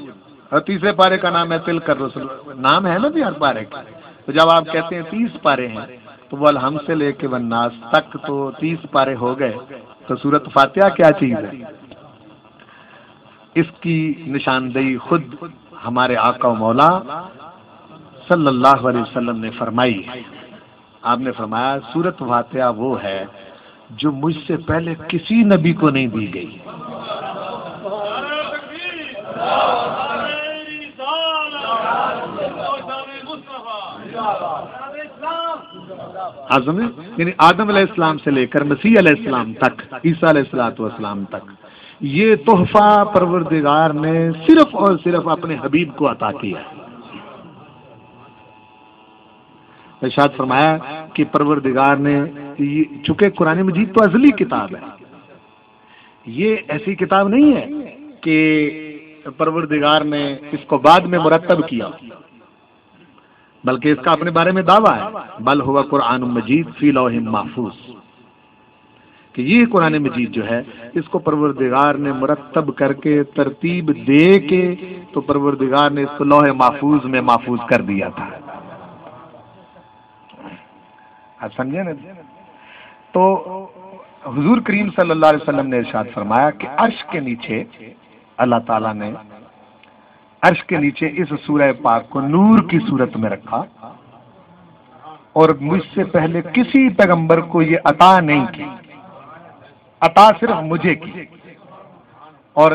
Speaker 1: اور تیسرے پارے کا نام ہے تلک الرسل. نام ہے نا بھی ہر پارے کا. تو جب آپ کہتے ہیں 30 پارے ہیں تو وہ الحمد سے لے کے والناس تک تو 30 پارے ہو گئے. تو سورۃ فاتحہ کیا چیز ہے؟ اس کی نشاندہی خود ہمارے آقا و مولا صلی اللہ علیہ وسلم نے فرمائی. آپ نے فرمایا سورۃ فاتحہ وہ ہے جو مجھ سے پہلے کسی نبی کو نہیں دی گئی. یعنی آدم علیہ السلام سے لے کر مسیح علیہ السلام تک، عیسیٰ علیہ السلام تک، یہ تحفہ پروردگار نے صرف اور صرف اپنے حبیب کو عطا کیا ہے. ارشاد فرمایا کہ پروردگار نے، چونکہ قرآن مجید تو ازلی کتاب ہے، یہ ایسی کتاب نہیں ہے کہ پروردگار نے اس کو بعد میں مرتب کیا، بلکہ اس کا اپنے بارے میں دعویٰ ہے بل ہوا قرآن مجید فی لوح محفوظ، کہ یہ قرآن مجید جو ہے اس کو پروردگار نے مرتب کر کے ترتیب دے کے تو پروردگار نے اس کو لوح محفوظ میں محفوظ کر دیا تھا. آپ سمجھے نا؟ تو حضور کریم صلی اللہ علیہ وسلم نے ارشاد فرمایا کہ عرش کے نیچے اللہ تعالیٰ نے عرش کے نیچے اس سورہ پاک کو نور کی صورت میں رکھا، اور مجھ سے پہلے کسی پیغمبر کو یہ عطا نہیں کی، عطا صرف مجھے کی. اور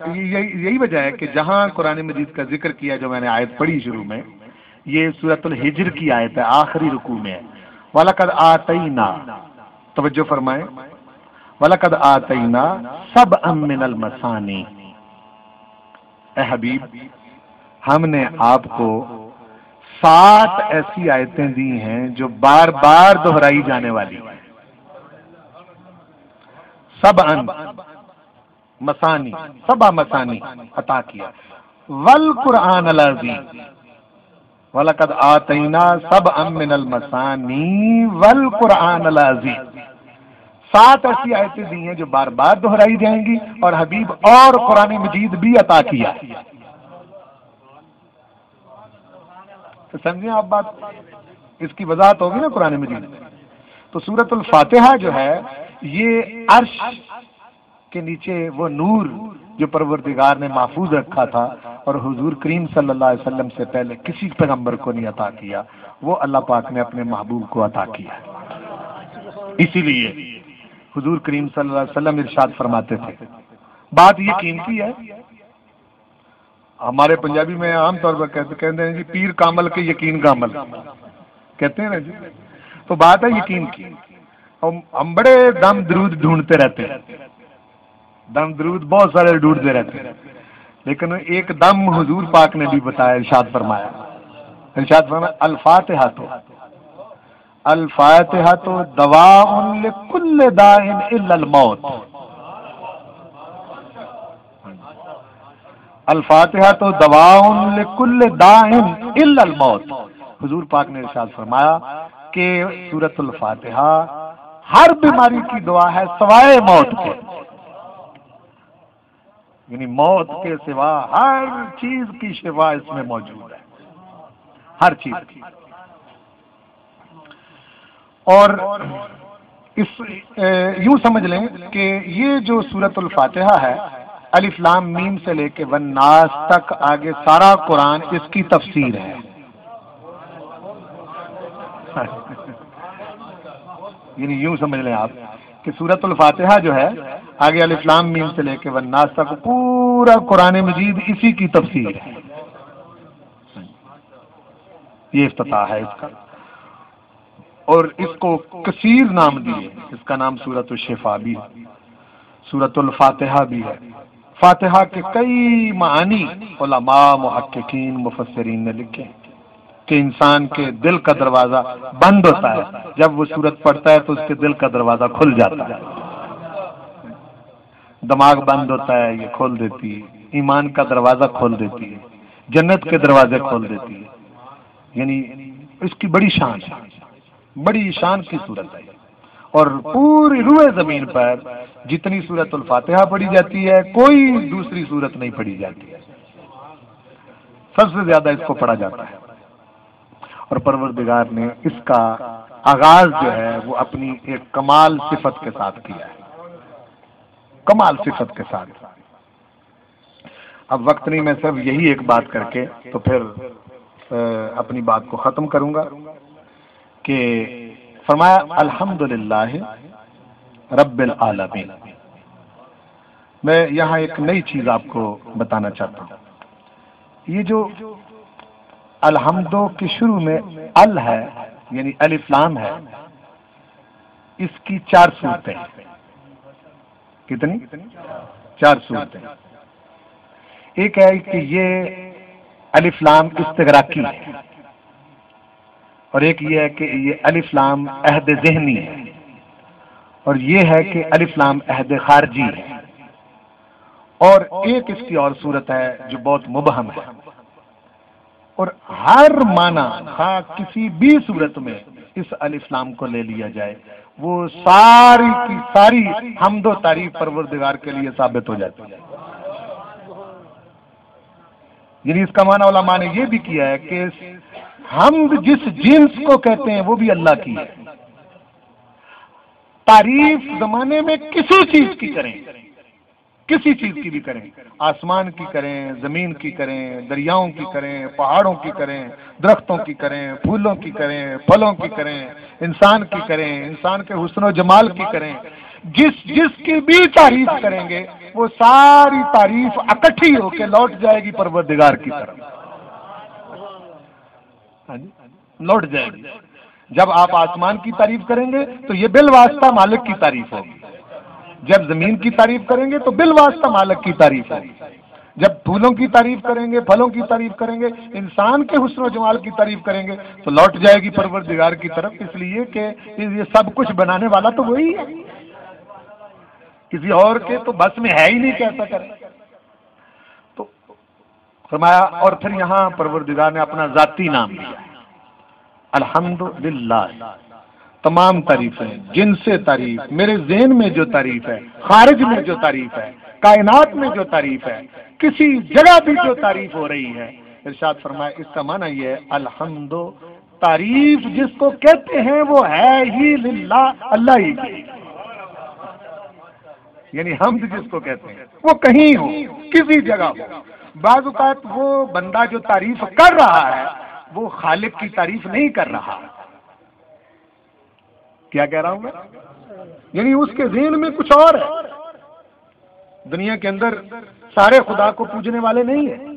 Speaker 1: یہی وجہ ہے کہ جہاں قرآن مجید کا ذکر کیا جو میں نے آیت پڑھی شروع میں، یہ سورۃ الحجر کی آیت ہے، آخری رکوع میں ہے. وَلَقَدْ آتَيْنَا، توجہ فرمائیں، وَلَقَدْ آتَيْنَا سَبْعًا مِّنَ الْمَثَانِي، اے حبیب ہم نے آپ کو 7 ایسی آیتیں دی ہیں جو بار بار دہرائی جانے والی ہیں. سبعًا مثانی، 7 مثانی عطا کیا. والقرآن العظیم، وَلَقَدْ آتَيْنَا سَبْعًا مِّنَ الْمَثَانِي وَالْقُرْآنَ الْعَظِيمِ، 7 ایسی آیتیں دی ہیں جو بار بار دہرائی جائیں گی، اور حبیب اور قرآن مجید بھی عطا کیا. تو سمجھیں آپ بات، اس کی وضاحت ہوگی نا قرآن مجید. تو سورۃ الفاتحہ جو ہے یہ عرش کے نیچے وہ نور جو پروردگار نے محفوظ رکھا تھا اور حضور کریم صلی اللہ علیہ وسلم سے پہلے کسی پیغمبر کو نہیں عطا کیا، وہ اللہ پاک نے اپنے محبوب کو عطا کیا. اسی لیے حضور کریم صلی اللہ علیہ وسلم ارشاد فرماتے تھے، بات یہ قیمتی ہے. ہمارے پنجابی میں عام طور پر کہتے ہیں جی پیر کامل کے یقین کا عمل کہتے ہیں نا جی. تو بات ہے یقین کی. ہم بڑے دم درود ڈھونڈتے رہتے ہیں، دم درود بہت سارے ڈھونڈتے رہتے ہیں، لیکن ایک دم حضور پاک نے بھی بتایا، ارشاد فرمایا الفاتحہ تو دواء لکل داء الا الموت، الفاتحہ تو دواء لکل داء الا الموت۔ حضور پاک نے ارشاد فرمایا کہ سورۃ الفاتحہ ہر بیماری کی دوا ہے سوائے موت کے، یعنی موت کے سوا ہر چیز کی شفا اس میں موجود ہے، ہر چیز کی۔ اور اس یوں سمجھ لیں کہ یہ جو سورۃ الفاتحہ ہے، الف لام میم سے لے کے والناس تک آگے سارا قرآن اس کی تفسیر ہے۔ یعنی یوں سمجھ لیں آپ کہ سورۃ الفاتحہ جو ہے آگے الف لام میم سے لے کے والناس تک پورا قرآن مجید اسی کی تفسیر ہے، یہ افتتاح ہے اس کا۔ اور اس کو کثیر نام دیے، اس کا نام سورۃ الشفا بھی ہے، سورۃ الفاتحہ بھی ہے۔ فاتحہ کے کئی معنی علماء محققین مفسرین نے لکھے کہ انسان کے دل کا دروازہ بند ہوتا ہے، جب وہ سورت پڑھتا ہے تو اس کے دل کا دروازہ کھل جاتا ہے، دماغ بند ہوتا ہے یہ کھول دیتی ہے، ایمان کا دروازہ کھول دیتی ہے، جنت کے دروازے کھول دیتی ہے۔ یعنی اس کی بڑی شان ہے، بڑی شان کی صورت ہے۔ اور پوری روئے زمین پر جتنی سورۃ الفاتحہ پڑھی جاتی ہے کوئی دوسری سورت نہیں پڑھی جاتی ہے، سب سے زیادہ اس کو پڑھا جاتا ہے۔ اور پروردگار نے اس کا آغاز جو ہے وہ اپنی ایک کمال صفت کے ساتھ کیا ہے، کمال صفت کے ساتھ۔ اب وقت نہیں، میں صرف یہی ایک بات کر کے تو پھر اپنی بات کو ختم کروں گا کہ فرمایا الحمدللہ رب العالمین۔ میں یہاں ایک نئی چیز آپ کو بتانا چاہتا ہوں، یہ جو الحمدو کے شروع میں ال ہے یعنی الف لام ہے، اس کی 4 صورتیں، کتنی؟ 4 صورتیں۔ ایک ہے کہ یہ الف لام استغراقی ہے، اور ایک یہ ہے کہ یہ الف لام عہد ذہنی ہے، اور یہ ہے کہ الف لام عہد خارجی ہے، اور ایک اس کی اور صورت ہے جو بہت مبہم ہے۔ اور ہر معنی ہاں کسی بھی صورت میں اس الف لام کو لے لیا جائے وہ ساری کی ساری حمد و تعریف پروردگار کے لیے ثابت ہو جاتی ہے۔ یعنی اس کا معنی علماء نے یہ بھی کیا ہے کہ حمد جس جنس کو کہتے ہیں وہ بھی اللہ کی ہے۔ تعریف زمانے میں کسی چیز کی کریں، کسی چیز کی بھی کریں، آسمان کی کریں، زمین کی کریں، دریاؤں کی کریں، پہاڑوں کی کریں، درختوں کی کریں، پھولوں کی کریں، پھلوں کی کریں، انسان کی کریں، انسان کے حسن و جمال کی کریں، جس کی بھی تعریف کریں گے وہ ساری تعریف اکٹھی ہو کے لوٹ جائے گی پروردگار کی طرف، لوٹ جائے گی۔ جب آپ آسمان کی تعریف کریں گے تو یہ بالواسطہ مالک کی تعریف ہوگی، جب زمین کی تعریف کریں گے تو بالواسطہ مالک کی تعریف ہوگی، جب پھولوں کی تعریف کریں گے، پھلوں کی تعریف کریں گے، انسان کے حسن و جمال کی تعریف کریں گے تو لوٹ جائے گی پروردگار کی طرف، اس لیے کہ یہ سب کچھ بنانے والا تو وہی ہے، کسی اور کے تو بس میں ہے ہی نہیں کیسا کرے۔ تو فرمایا، اور پھر یہاں پروردگار نے اپنا ذاتی نام لیا الحمدللہ، تمام تعریفیں، جن سے تعریف، میرے ذہن میں جو تعریف ہے، خارج میں جو تعریف ہے، کائنات میں جو تعریف ہے، کسی جگہ بھی جو تعریف ہو رہی ہے، ارشاد فرمایا اس کا معنی یہ ہے الحمد، تعریف جس کو کہتے ہیں وہ ہے ہی للہ، اللہ ہی کی، یعنی حمد جس کو کہتے ہیں وہ کہیں ہو، کسی جگہ ہو۔ بعض اوقات وہ بندہ جو تعریف کر رہا ہے وہ خالق کی تعریف نہیں کر رہا۔ کیا کہہ رہا ہوں میں؟ یعنی اس کے ذہن میں کچھ اور ہے، دنیا کے اندر سارے خدا کو پوجنے والے نہیں ہیں،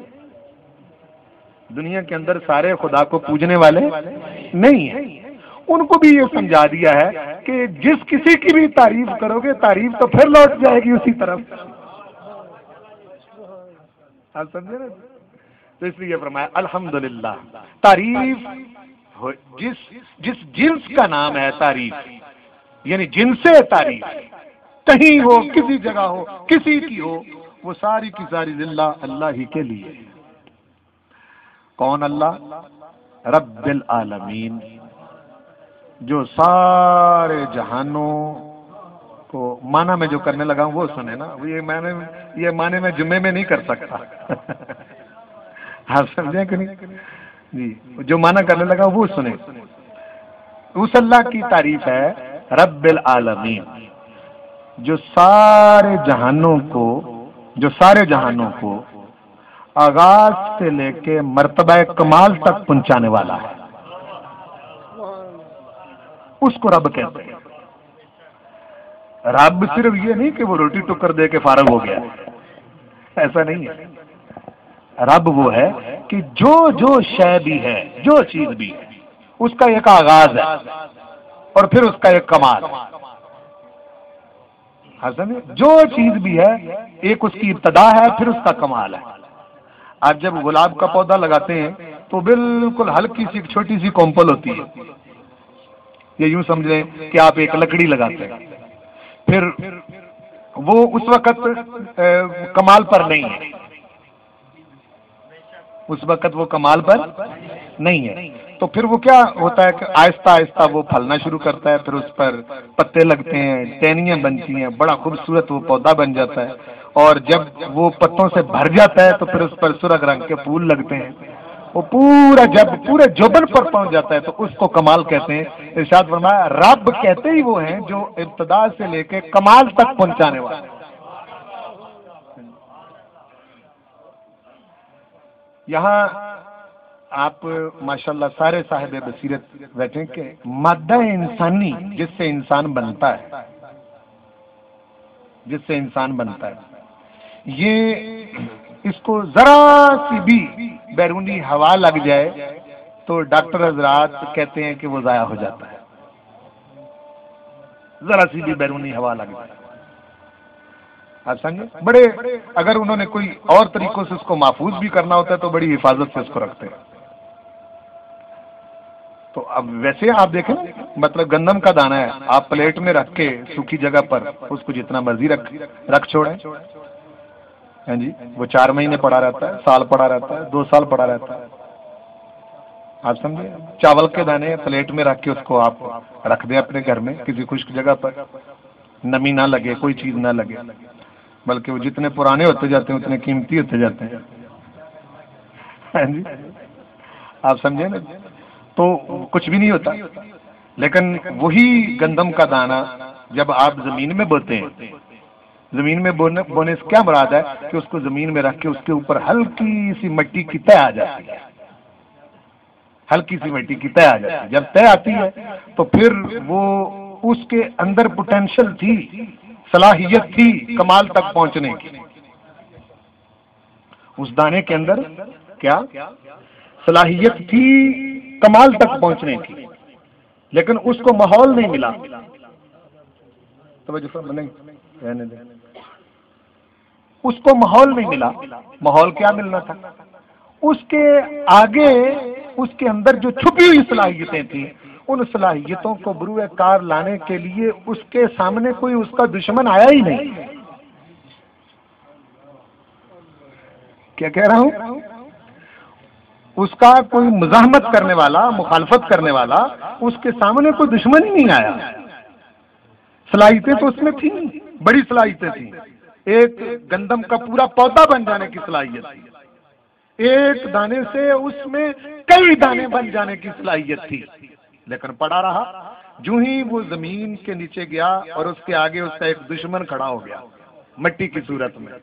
Speaker 1: دنیا کے اندر سارے خدا کو پوجنے والے نہیں ہیں، ان کو بھی یہ سمجھا دیا ہے کہ جس کسی کی بھی تعریف کرو گے تعریف تو پھر لوٹ جائے گی اسی طرف۔ آپ سمجھے نا؟ تو اس لیے فرمایا الحمدللہ، تعریف جس جنس کا نام ہے تعریف، یعنی جن سے تعریف، کہیں ہو، کسی جگہ ہو، کسی کی ہو، وہ ساری کی ساری للہ، اللہ ہی کے لیے۔ کون اللہ؟ رب العالمین، جو سارے جہانوں کو معنی میں جو کرنے لگا ہوں وہ سنے نا، یہ معنی میں جمعے میں نہیں کر سکتا آپ سمجھیں کہ نہیں؟ جی، جو معنی کرنے لگا وہ سنے۔ اس اللہ کی تعریف ہے رب العالمین، جو سارے جہانوں کو آغاز سے لے کے مرتبہ کمال تک پہنچانے والا ہے، اس کو رب کہتے ہیں۔ رب صرف یہ نہیں کہ وہ روٹی ٹکر دے کے فارغ ہو گیا، ایسا نہیں ہے۔ رب وہ ہے کہ جو شے بھی ہے، جو چیز بھی ہے، اس کا ایک آغاز ہے اور پھر اس کا ایک کمال ہے۔ جو چیز بھی ہے، ایک اس کی ابتدا ہے، پھر اس کا کمال ہے۔ آپ جب گلاب کا پودا لگاتے ہیں تو بالکل ہلکی سی چھوٹی سی کومپل ہوتی ہے، یہ یوں سمجھ لیں کہ آپ ایک لکڑی لگاتے ہیں، پھر وہ اس وقت کمال پر نہیں ہے، اس وقت وہ کمال پر نہیں ہے، تو پھر وہ کیا ہوتا ہے کہ آہستہ آہستہ وہ پھلنا شروع کرتا ہے، پھر اس پر پتے لگتے ہیں، ٹہنیاں بنتی ہیں، بڑا خوبصورت وہ پودا بن جاتا ہے، اور جب وہ پتوں سے بھر جاتا ہے تو پھر اس پر سرخ رنگ کے پھول لگتے ہیں۔ وہ جب پورے جوبن پر پہنچ جاتا ہے تو اس کو کمال کہتے ہیں۔ ارشاد فرمایا رب کہتے ہی وہ ہیں جو ابتدا سے لے کے کمال تک پہنچانے والے۔ یہاں آپ ماشاءاللہ سارے صاحب بصیرت بیٹھیں کہ مادہ انسانی جس سے انسان بنتا ہے، یہ اس کو ذرا سی بھی بیرونی ہوا لگ جائے تو ڈاکٹر حضرات کہتے ہیں کہ وہ ضائع ہو جاتا ہے، ذرا سی بھی بیرونی ہوا لگ جائے۔ آپ سمجھے؟ بڑے اگر انہوں نے کوئی اور طریقوں سے اس کو محفوظ بھی کرنا ہوتا ہے تو بڑی حفاظت سے اس کو رکھتے ہیں۔ تو اب ویسے آپ دیکھیں، مطلب گندم کا دانہ ہے، آپ پلیٹ میں رکھ کے سوکھی جگہ پر اس کو جتنا مرضی رکھ چھوڑیں، ہاں جی، وہ 4 مہینے پڑا رہتا ہے، سال پڑا رہتا ہے، 2 سال پڑا رہتا ہے۔ آپ سمجھے؟ چاول کے دانے پلیٹ میں رکھ کے اس کو آپ رکھ دیں اپنے گھر میں کسی خشک جگہ پر، نمی نہ لگے، کوئی چیز نہ لگے، بلکہ وہ جتنے پرانے ہوتے جاتے ہیں اتنے قیمتی ہوتے جاتے ہیں، ہاں جی، آپ سمجھے نا؟ تو کچھ بھی نہیں ہوتا۔ لیکن وہی گندم کا دانہ جب آپ زمین میں بوتے ہیں، زمین میں بونے سے کیا مراد ہے کہ اس کو زمین میں رکھ کے اس کے اوپر ہلکی سی مٹی کی تہ آ جاتی ہے، ہلکی سی مٹی کی تہ آ جاتی ہے۔ جب تہ آتی ہے تو پھر وہ اس کے اندر پوٹینشل تھی، صلاحیت تھی کمال تک پہنچنے کی، اس دانے کے اندر کیا صلاحیت تھی کمال تک پہنچنے کی، لیکن اس کو ماحول نہیں ملا۔ اس کو ماحول نہیں ملا۔ ماحول کیا ملنا تھا؟ اس کے آگے اس کے اندر جو چھپی ہوئی صلاحیتیں تھیں، ان صلاحیتوں کو بروئے کار لانے کے لیے اس کے سامنے کوئی اس کا دشمن آیا ہی نہیں۔ کیا کہہ رہا ہوں؟ اس کا کوئی مزاحمت کرنے والا، مخالفت کرنے والا، اس کے سامنے کوئی دشمن ہی نہیں آیا۔ صلاحیتیں تو اس میں تھیں، بڑی صلاحیتیں تھیں، ایک گندم کا پورا پودا بن جانے کی صلاحیت تھی، ایک دانے سے اس میں کئی دانے بن جانے کی صلاحیت تھی، لیکن پڑا رہا۔ جو ہی وہ زمین کے نیچے گیا اور اس کے آگے اس کا ایک دشمن کھڑا ہو گیا مٹی کی صورت میں،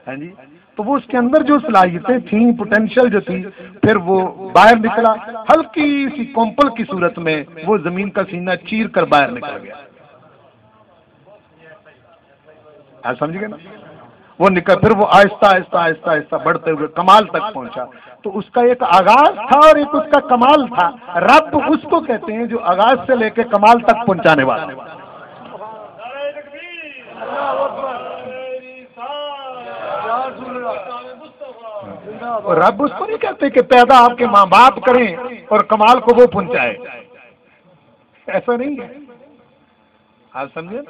Speaker 1: ہاں جی، تو وہ اس کے اندر جو صلاحیتیں تھیں، پوٹینشل جو تھی، پھر وہ باہر نکلا، ہلکی سی کومپل کی صورت میں وہ زمین کا سینہ چیر کر باہر نکل گیا۔ آپ سمجھ گئے نا؟ وہ نکل، پھر وہ آہستہ آہستہ آہستہ آہستہ بڑھتے ہوئے کمال تک پہنچا۔ تو اس کا ایک آغاز تھا اور ایک اس کا کمال تھا۔ رب اس کو کہتے ہیں جو آغاز سے لے کے کمال تک پہنچانے والا۔ اور رب اس کو نہیں کہتے کہ پیدا آپ کے ماں باپ کریں اور کمال کو وہ پہنچائے، ایسا نہیں ہے، آپ سمجھے؟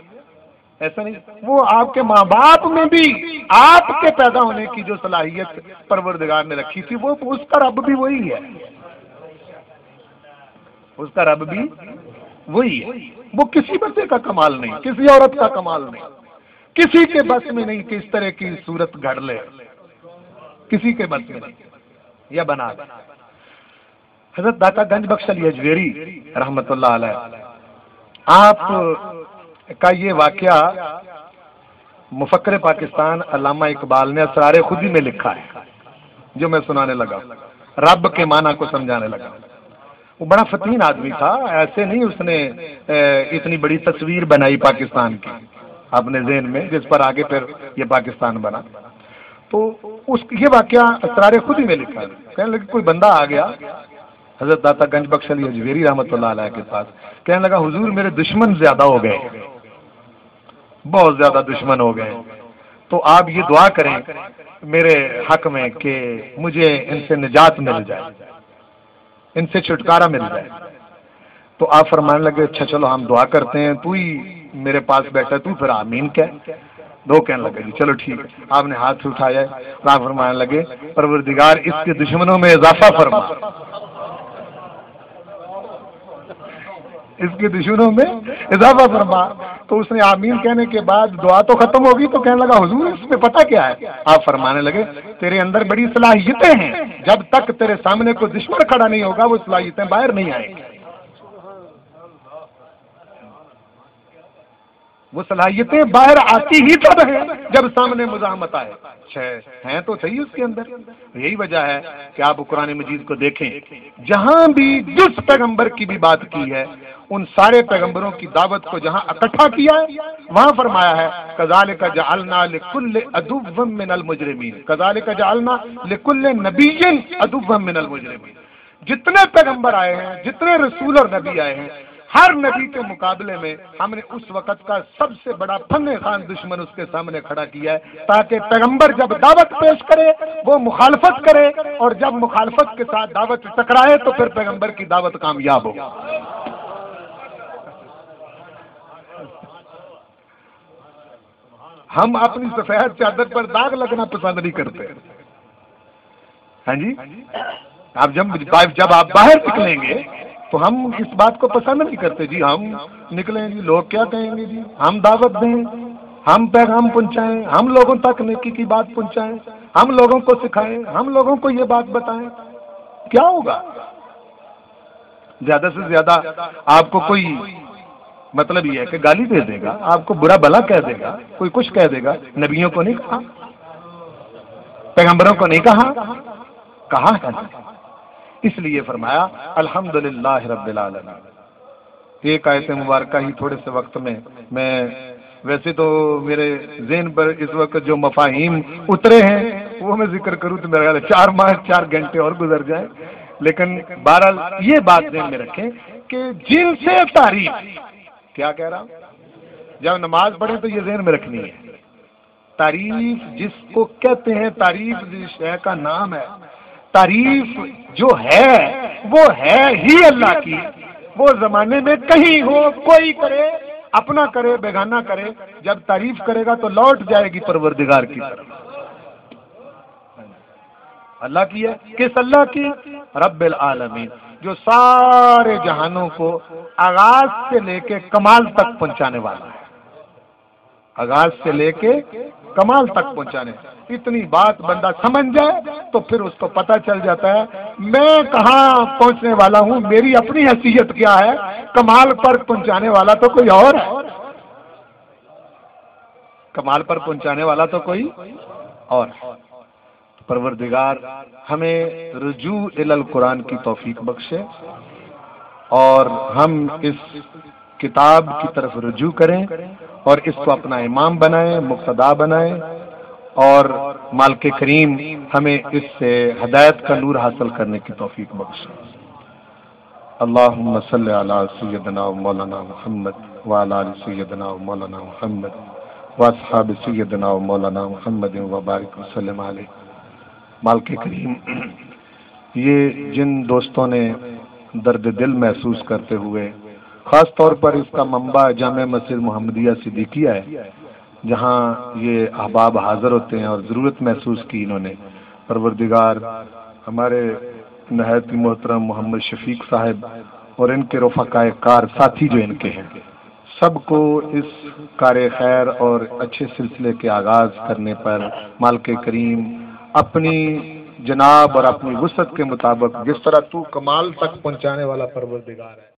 Speaker 1: ایسا نہیں، وہ آپ کے ماں باپ میں بھی آپ کے پیدا ہونے کی جو صلاحیت پروردگار نے رکھی تھی وہ اس کا رب بھی وہی ہے، اس کا رب بھی وہی ہے، وہ کسی بندے کا کمال نہیں، کسی عورت کا کمال نہیں، کسی کے بس میں نہیں کہ اس طرح کی صورت گھڑ لے، کسی کے بس میں نہیں یا بنا دے۔ حضرت داتا گنج بخش علی اجویری رحمت اللہ علیہ، آپ کا یہ واقعہ مفکر پاکستان علامہ اقبال نے اسرار خودی میں لکھا ہے، جو میں سنانے لگا، رب کے معنی کو سمجھانے لگا۔ وہ بڑا فتین آدمی تھا، ایسے نہیں اس نے اتنی بڑی تصویر بنائی پاکستان کی اپنے ذہن میں جس پر آگے پھر یہ پاکستان بنا، تو یہ واقعہ اسرار خودی میں لکھا ہے۔ کہنے لگے کوئی بندہ آ گیا حضرت داتا گنج بخش علی اجویری رحمۃ اللہ علیہ کے پاس، کہنے لگا حضور میرے دشمن زیادہ ہو گئے، بہت زیادہ دشمن ہو گئے، تو آپ یہ دعا کریں میرے حق میں کہ مجھے ان سے نجات مل جائے، ان سے چھٹکارا مل جائے۔ تو آپ فرمانے لگے اچھا چلو ہم دعا کرتے ہیں، تو ہی میرے پاس بیٹھا تو پھر آمین کہہ۔ دو کہنے لگے جی چلو ٹھیک ہے، آپ نے ہاتھ اٹھایا، آپ فرمانے لگے پروردگار اس کے دشمنوں میں اضافہ فرما، اس کے دشمنوں میں اضافہ فرما۔ تو اس نے آمین کہنے کے بعد دعا تو ختم ہوگی، تو کہنے لگا حضور اس میں پتہ کیا ہے؟ آپ فرمانے لگے تیرے اندر بڑی صلاحیتیں ہیں، جب تک تیرے سامنے کوئی دشمن کھڑا نہیں ہوگا وہ صلاحیتیں باہر نہیں آئیں گی، وہ صلاحیتیں باہر آتی ہی تب ہیں جب سامنے مزاحمت آئے، ہیں تو صحیح اس کے اندر۔ یہی وجہ ہے کہ آپ قرآن مجید کو دیکھیں، جہاں بھی جس پیغمبر کی بھی بات کی ہے، ان سارے پیغمبروں کی دعوت کو جہاں اکٹھا کیا ہے وہاں فرمایا ہے کذالک جعلنا لکل عدو من المجرمین، کذالک جعلنا لکل نبی عدوا من المجرمین۔ جتنے پیغمبر آئے ہیں، جتنے رسول اور نبی آئے ہیں، ہر نبی کے مقابلے میں ہم نے اس وقت کا سب سے بڑا فن خان دشمن اس کے سامنے کھڑا کیا ہے، تاکہ پیغمبر جب دعوت پیش کرے وہ مخالفت کرے، اور جب مخالفت کے ساتھ دعوت ٹکرائے تو پھر پیغمبر کی دعوت کامیاب ہو۔ ہم اپنی سفید چادر پر داغ لگنا پسند نہیں کرتے، ہاں جی، آپ جب آپ باہر نکلیں گے تو ہم اس بات کو پسند نہیں کرتے، جی ہم نکلیں جی لوگ کیا کہیں گے، جی ہم دعوت دیں، ہم پیغام پہنچائیں، ہم لوگوں تک نیکی کی بات پہنچائیں، ہم لوگوں کو سکھائیں، ہم لوگوں کو یہ بات بتائیں، کیا ہوگا؟ زیادہ سے زیادہ آپ کو کوئی مطلب یہ ہے کہ گالی دے دے گا، آپ کو برا بھلا کہہ دے گا، کوئی کچھ کہہ دے گا، نبیوں کو نہیں کہا، پیغمبروں کو نہیں کہا ہے۔ اس لیے فرمایا الحمدللہ رب العالمین۔ ایک آیت مبارکہ ہی تھوڑے سے وقت میں ویسے تو میرے ذہن پر اس وقت جو مفاہیم اترے ہیں وہ میں ذکر کروں تو میرا 4 گھنٹے اور گزر جائیں، لیکن بہرحال یہ بات ذہن میں رکھیں کہ جن سے تعریف، کیا کہہ رہا ہوں، جب نماز پڑھیں تو یہ ذہن میں رکھنی ہے، تعریف جس کو کہتے ہیں، تعریف جس شے کا نام ہے، تعریف جو ہے وہ ہے ہی اللہ کی، وہ زمانے میں کہیں ہو، کوئی کرے، اپنا کرے، بیگانہ کرے، جب تعریف کرے گا تو لوٹ جائے گی پروردگار کی طرف، اللہ کی ہے۔ کس اللہ کی؟ رب العالمین، جو سارے جہانوں کو آغاز سے لے کے کمال تک پہنچانے والا ہے، آغاز سے لے کے کمال تک پہنچانے۔ اتنی بات بندہ سمجھ جائے تو پھر اس کو پتہ چل جاتا ہے میں کہاں پہنچنے والا ہوں، میری اپنی حیثیت کیا ہے، کمال پر پہنچانے والا تو کوئی اور ہے، کمال پر پہنچانے والا تو کوئی اور ہے۔ پروردگار ہمیں رجوع الی القرآن کی توفیق بخشے اور ہم اس کتاب کی طرف رجوع کریں اور اس کو اپنا امام بنائیں، مقتدا بنائیں، اور مالک کریم ہمیں اس سے ہدایت کا نور حاصل کرنے کی توفیق بخشے۔ اللہم صلی علی سیدنا و مولانا محمد وعلی آل سیدنا و مولانا محمد واصحاب سیدنا و مولانا محمد وبارک وسلم علیہ۔ مالک کریم یہ جن دوستوں نے درد دل محسوس کرتے ہوئے خاص طور پر اس کا منبع جامع مسجد محمدیہ صدیقیہ ہے جہاں یہ احباب حاضر ہوتے ہیں اور ضرورت محسوس کی انہوں نے، پروردگار ہمارے نہایت محترم محمد شفیق صاحب اور ان کے رفقائے کار ساتھی جو ان کے ہیں سب کو اس کار خیر اور اچھے سلسلے کے آغاز کرنے پر مالک کریم اپنی جناب اور اپنی وسعت کے مطابق جس طرح تو کمال تک پہنچانے والا پروردگار ہے